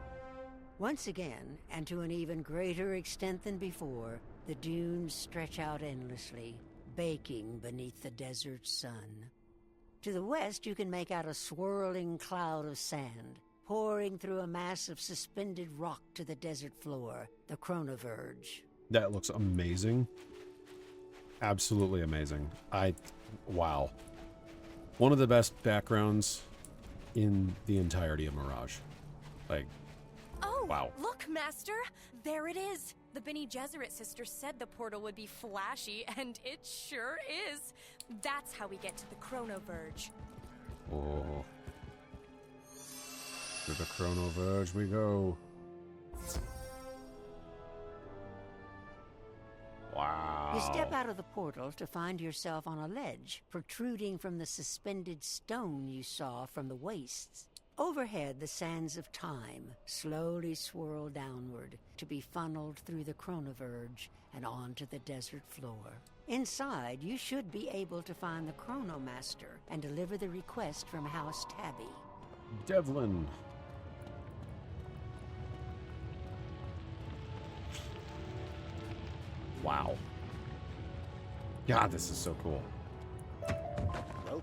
Once again, and to an even greater extent than before, the dunes stretch out endlessly, baking beneath the desert sun. To the west, you can make out a swirling cloud of sand, pouring through a mass of suspended rock to the desert floor, the Chronoverge. That looks amazing. Absolutely amazing. Wow. One of the best backgrounds in the entirety of Mirage. Like, oh, wow. Look, Master! There it is! The Bene Gesserit sisters said the portal would be flashy, and it sure is. That's how we get to the Chronoverge. Oh. To the Chronoverge we go. Wow. You step out of the portal to find yourself on a ledge, protruding from the suspended stone you saw from the wastes. Overhead, the sands of time slowly swirl downward to be funneled through the Chronoverge and onto the desert floor. Inside, you should be able to find the Chronomaster and deliver the request from House Tabby. Devlin. Wow. God, this is so cool. Welcome.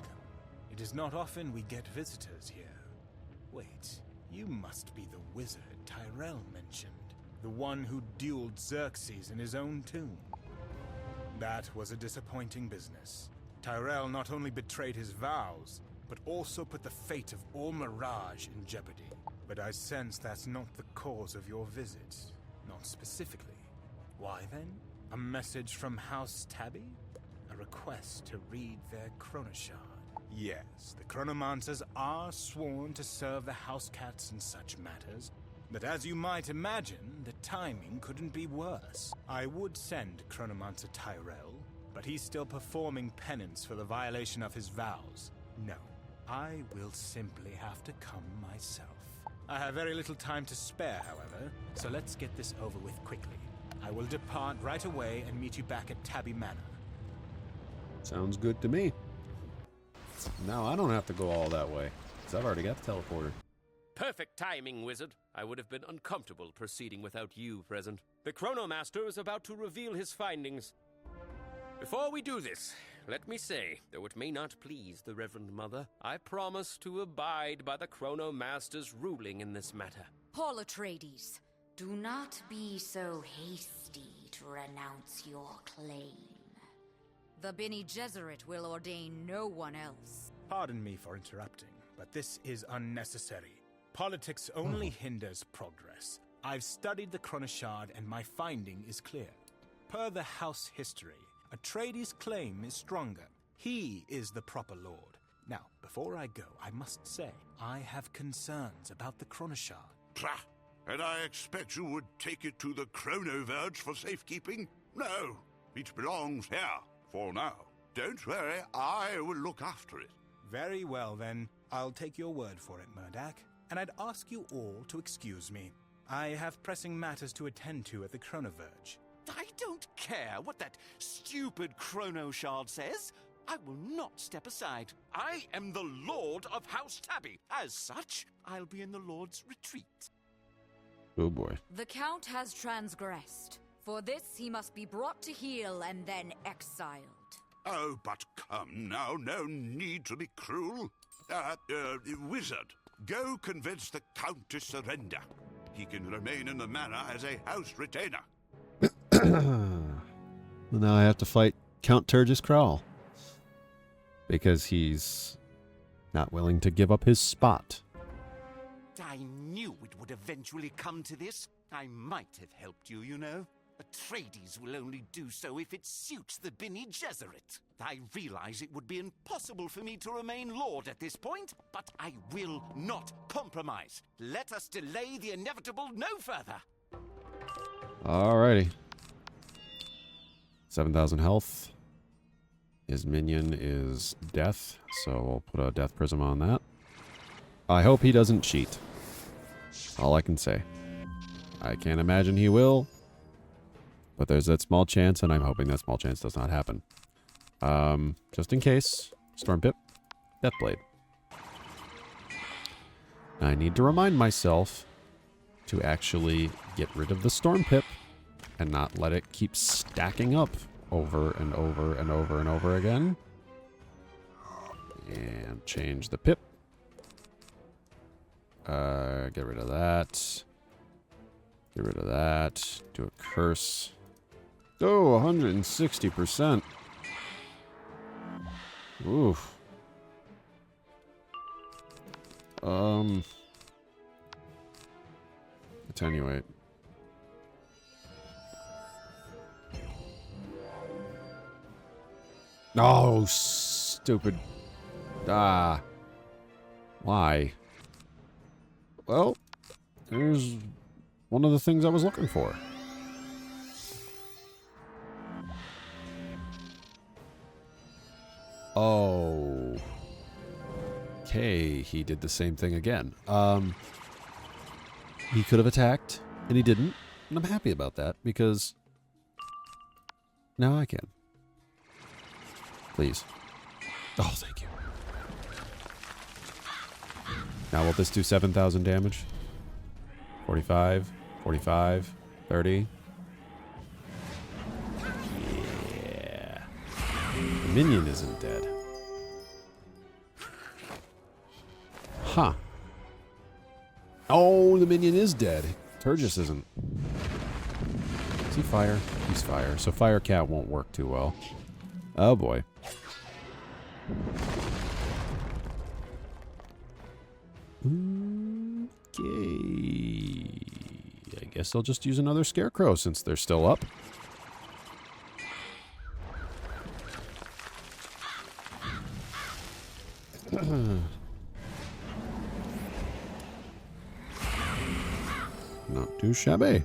It is not often we get visitors here. Wait, you must be the wizard Tyrell mentioned. The one who dueled Xerxes in his own tomb. That was a disappointing business. Tyrell not only betrayed his vows, but also put the fate of all Mirage in jeopardy. But I sense that's not the cause of your visit. Not specifically. Why then? A message from House Tabby? a request to read their chronoshard. Yes, the chronomancers are sworn to serve the house cats in such matters, but as you might imagine, the timing couldn't be worse. I would send Chronomancer Tyrell, but he's still performing penance for the violation of his vows. No, I will simply have to come myself. I have very little time to spare, however, so let's get this over with quickly. I will depart right away and meet you back at Tabby Manor. Sounds good to me. Now I don't have to go all that way, because I've already got the teleporter. Perfect timing, Wizard. I would have been uncomfortable proceeding without you present. The Chronomaster is about to reveal his findings. Before we do this, let me say, though it may not please the Reverend Mother, I promise to abide by the Chronomaster's ruling in this matter. Paul Atreides, do not be so hasty to renounce your claim. The Bene Gesserit will ordain no one else. Pardon me for interrupting, but this is unnecessary. Politics only hinders progress. I've studied the chronoshard and my finding is clear. Per the house history, Atreides' claim is stronger. He is the proper lord. Now, before I go, I must say, I have concerns about the chronoshard. Pah! And I expect you would take it to the Chronoverge for safekeeping? No, it belongs here, for now. Don't worry, I will look after it. Very well, then. I'll take your word for it, Murdak. And I'd ask you all to excuse me. I have pressing matters to attend to at the Chronoverge. I don't care what that stupid chrono shard says. I will not step aside. I am the Lord of House Tabby. As such, I'll be in the Lord's retreat. Oh boy. The Count has transgressed. For this, he must be brought to heel and then exiled. Oh, but come now, no need to be cruel. Wizard, go convince the Count to surrender. He can remain in the manor as a house retainer. Well, now I have to fight Count Turgis Kraul. Because he's not willing to give up his spot. I knew it would eventually come to this. I might have helped you, you know. Atreides will only do so if it suits the Bene Gesserit. I realize it would be impossible for me to remain Lord at this point, but I will not compromise. Let us delay the inevitable no further. Alrighty. 7,000 health. His minion is death, so we'll put a death prism on that. I hope he doesn't cheat. All I can say. I can't imagine he will. But there's that small chance, and I'm hoping that small chance does not happen. Just in case. Storm Pip. Deathblade. I need to remind myself to actually get rid of the Storm Pip and not let it keep stacking up over and over and over and over again. And change the Pip. Get rid of that. Get rid of that. Do a curse. Oh, 160%. Oof. Attenuate. Oh, stupid. Ah. Why? Well, there's one of the things I was looking for. Oh. Okay, he did the same thing again. He could have attacked, and he didn't. And I'm happy about that, because now I can. Please. Oh, thank you. Now will this do 7,000 damage? 45, 45, 30. Yeah. The minion isn't dead. Huh. Oh, the minion is dead. Turgis isn't. Is he fire? He's fire. So Fire Cat won't work too well. Oh boy. Okay. I guess I'll just use another Scarecrow since they're still up. too shabby.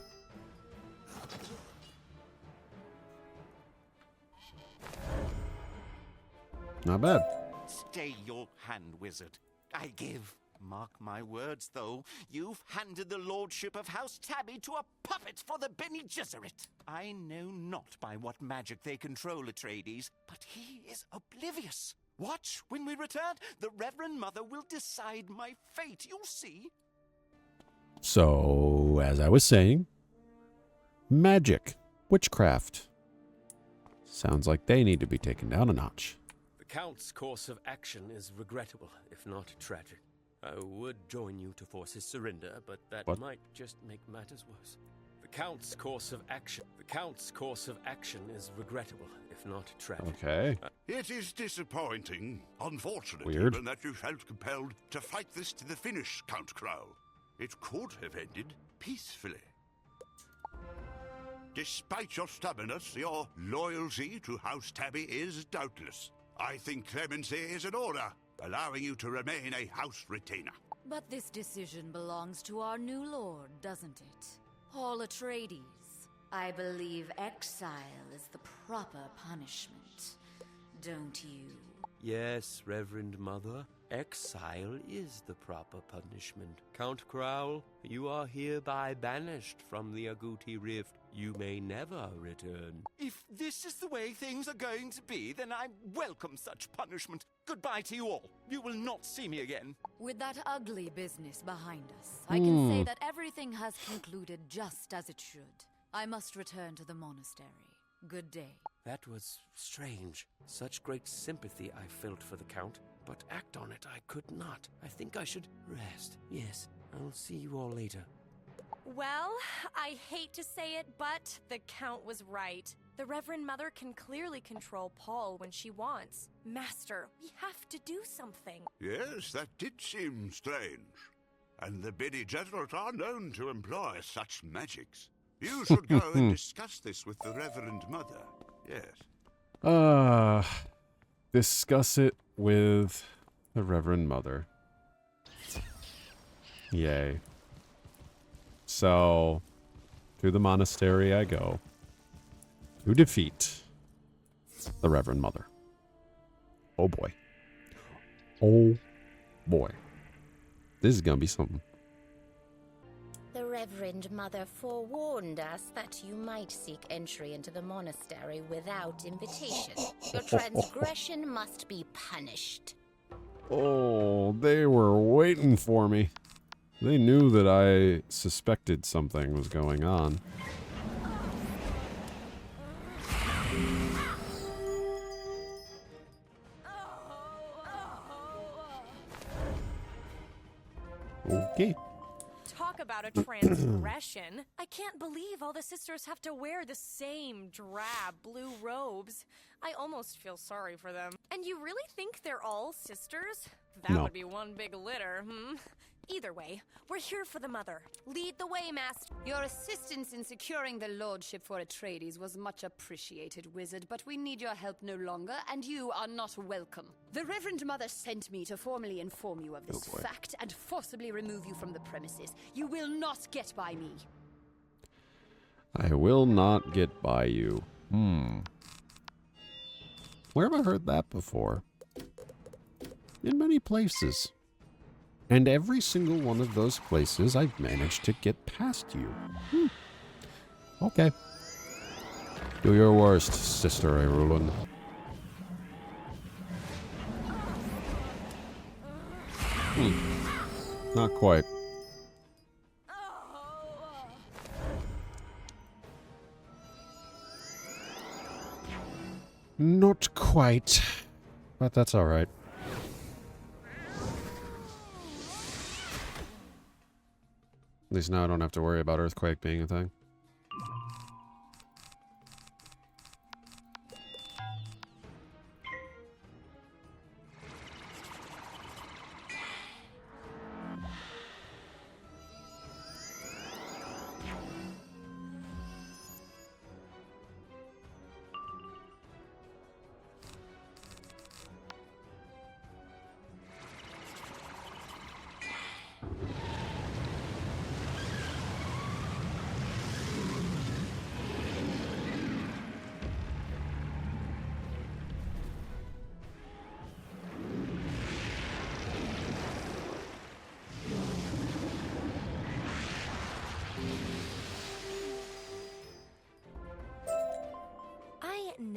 Not bad. Stay your hand, wizard. I give. Mark my words, though, you've handed the lordship of House Tabby to a puppet for the Bene Gesserit. I know not by what magic they control Atreides, but he is oblivious. Watch, when we return, the Reverend Mother will decide my fate, you'll see. So, as I was saying, magic, witchcraft. Sounds like they need to be taken down a notch. The Count's course of action is regrettable, if not tragic. I would join you to force his surrender, but that might just make matters worse. The Count's course of action is regrettable, if not tragic. Okay. It is disappointing, unfortunate Weird. even, that you felt compelled to fight this to the finish, Count Crow. It could have ended peacefully. Despite your stubbornness, your loyalty to House Tabby is doubtless. I think clemency is in order, allowing you to remain a house retainer. But this decision belongs to our new lord, doesn't it? Paul Atreides. I believe exile is the proper punishment, don't you? Yes, Reverend Mother. Exile is the proper punishment. Count Crowl, you are hereby banished from the Agouti Rift. You may never return. If this is the way things are going to be, then I welcome such punishment. Goodbye to you all. You will not see me again. With that ugly business behind us, I can say that everything has concluded just as it should. I must return to the monastery. Good day. That was strange. Such great sympathy I felt for the Count, but act on it I could not. I think I should rest. Yes, I'll see you all later. Well, I hate to say it, but the Count was right. The Reverend Mother can clearly control Paul when she wants. Master, we have to do something. Yes, that did seem strange. And the Bene Gesserit are known to employ such magics. You should go and discuss this with the Reverend Mother. Yes. Discuss it with the Reverend Mother. Yay. So, to the monastery I go to defeat the Reverend Mother. Oh boy. Oh boy. This is gonna be something. The Reverend Mother forewarned us that you might seek entry into the monastery without invitation. Your transgression must be punished. Oh, they were waiting for me. They knew that I suspected something was going on. Okay. Talk about a transgression. I can't believe all the sisters have to wear the same drab blue robes. I almost feel sorry for them. And you really think they're all sisters? That would be one big litter, Either way, we're here for the Mother. Lead the way, Master. Your assistance in securing the lordship for Atreides was much appreciated, Wizard, but we need your help no longer, and you are not welcome. The Reverend Mother sent me to formally inform you of this fact and forcibly remove you from the premises. You will not get by me. I will not get by you. Where have I heard that before? In many places. And every single one of those places, I've managed to get past you. Okay. Do your worst, Sister Arulan. Not quite. Not quite. But that's alright. At least now I don't have to worry about earthquake being a thing.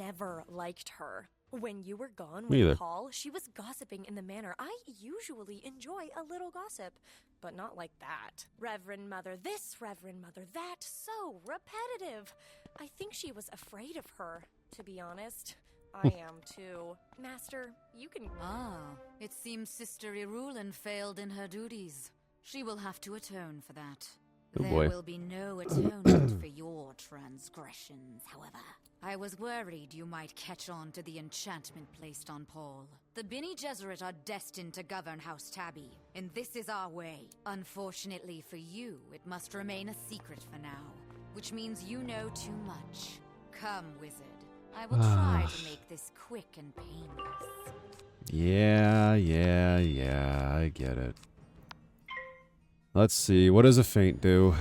never liked her. When you were gone Me either. with Paul, she was gossiping in the manner I usually enjoy a little gossip, but not like that. Reverend Mother this, Reverend Mother that, so repetitive. I think she was afraid of her, to be honest. I am too. Master, you can... Ah, it seems Sister Irulin failed in her duties. She will have to atone for that. Oh There boy. will be no atonement for your transgressions, however. I was worried you might catch on to the enchantment placed on Paul. The Bene Gesserit are destined to govern House Tabby, and this is our way. Unfortunately for you, it must remain a secret for now, which means you know too much. Come, Wizard. I will try to make this quick and painless. Yeah, I get it. Let's see, what does a feint do?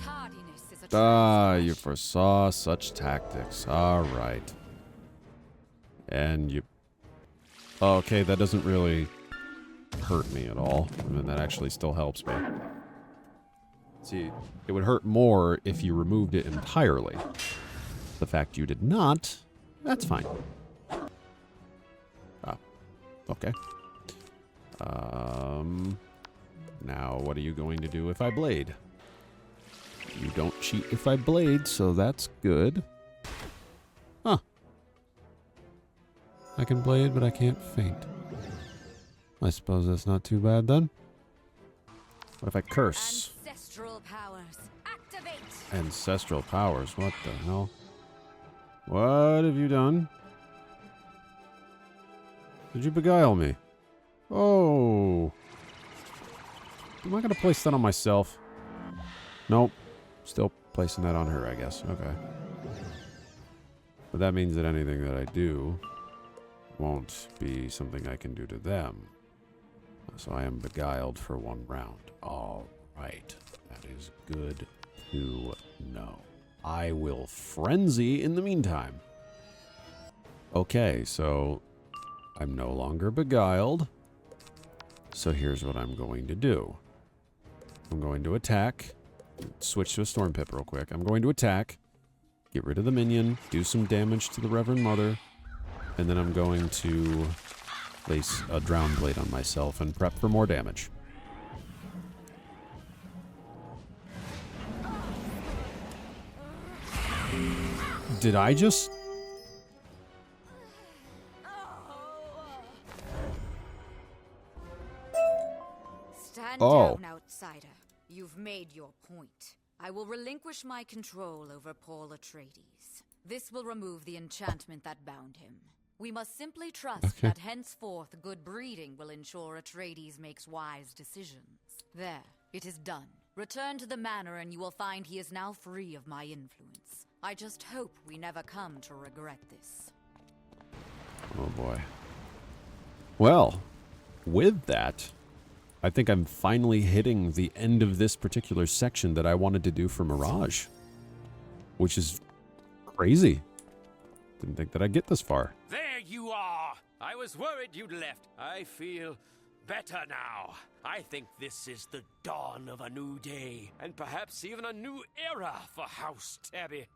Tardiness is a Ah, you foresaw such tactics. Alright. And you... Oh, okay, that doesn't really hurt me at all. I mean, that actually still helps me. See, it would hurt more if you removed it entirely. The fact you did not, that's fine. Oh, okay. Now what are you going to do if I blade? You don't cheat if I blade, so that's good. Huh. I can blade, but I can't feint. I suppose that's not too bad then. What if I curse? Ancestral powers, activate! Ancestral powers, what the hell? What have you done? Did you beguile me? Oh. Am I going to place that on myself? Nope. Still placing that on her, I guess. Okay. But that means that anything that I do won't be something I can do to them. So I am beguiled for 1 round. All right. That is good to know. I will frenzy in the meantime. Okay, so I'm no longer beguiled. So here's what I'm going to do. I'm going to attack. Switch to a Storm Pip real quick. I'm going to attack. Get rid of the minion. Do some damage to the Reverend Mother. And then I'm going to place a Drown Blade on myself and prep for more damage. Did I just... Stand Oh. down, outsider. You've made your point. I will relinquish my control over Paul Atreides. This will remove the enchantment that bound him. We must simply trust that henceforth good breeding will ensure Atreides makes wise decisions. There, it is done. Return to the manor and you will find he is now free of my influence. I just hope we never come to regret this. Oh boy. Well, with that, I think I'm finally hitting the end of this particular section that I wanted to do for Mirage. Which is crazy. Didn't think that I'd get this far. There you are! I was worried you'd left. I feel better now. I think this is the dawn of a new day, and perhaps even a new era for House Tabby.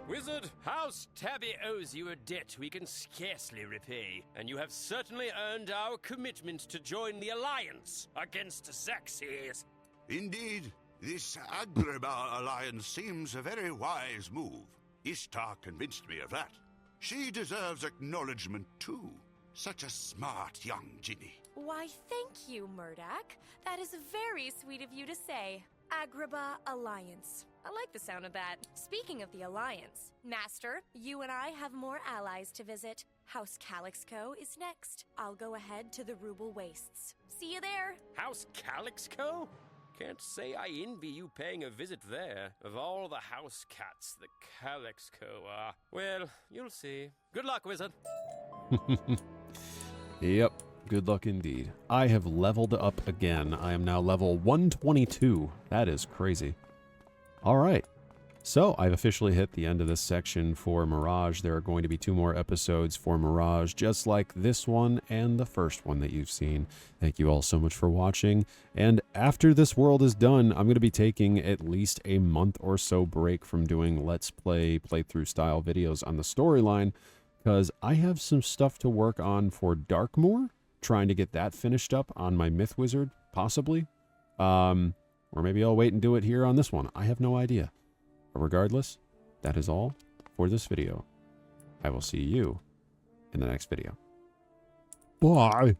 Wizard, House Tabby owes you a debt we can scarcely repay, and you have certainly earned our commitment to join the Alliance against Xerxes. Indeed, this Agrabah alliance seems a very wise move. Ishtar convinced me of that. She deserves acknowledgement too. Such a smart young Ginny. Why, thank you, Murdoch. That is very sweet of you to say. Agrabah Alliance. I like the sound of that. Speaking of the Alliance, Master, you and I have more allies to visit. House Calixco is next. I'll go ahead to the Ruble Wastes. See you there. House Calixco? Can't say I envy you paying a visit there. Of all the house cats, the Calixco are... Well, you'll see. Good luck, Wizard. Yep, good luck indeed. I have leveled up again. I am now level 122. That is crazy. All right. So I've officially hit the end of this section for Mirage. There are going to be 2 more episodes for Mirage, just like this one and the first one that you've seen. Thank you all so much for watching. And after this world is done, I'm going to be taking at least a month or so break from doing Let's Play playthrough style videos on the storyline, because I have some stuff to work on for Darkmoor, trying to get that finished up on my Myth Wizard, possibly. Or maybe I'll wait and do it here on this one. I have no idea. But regardless, that is all for this video. I will see you in the next video. Bye.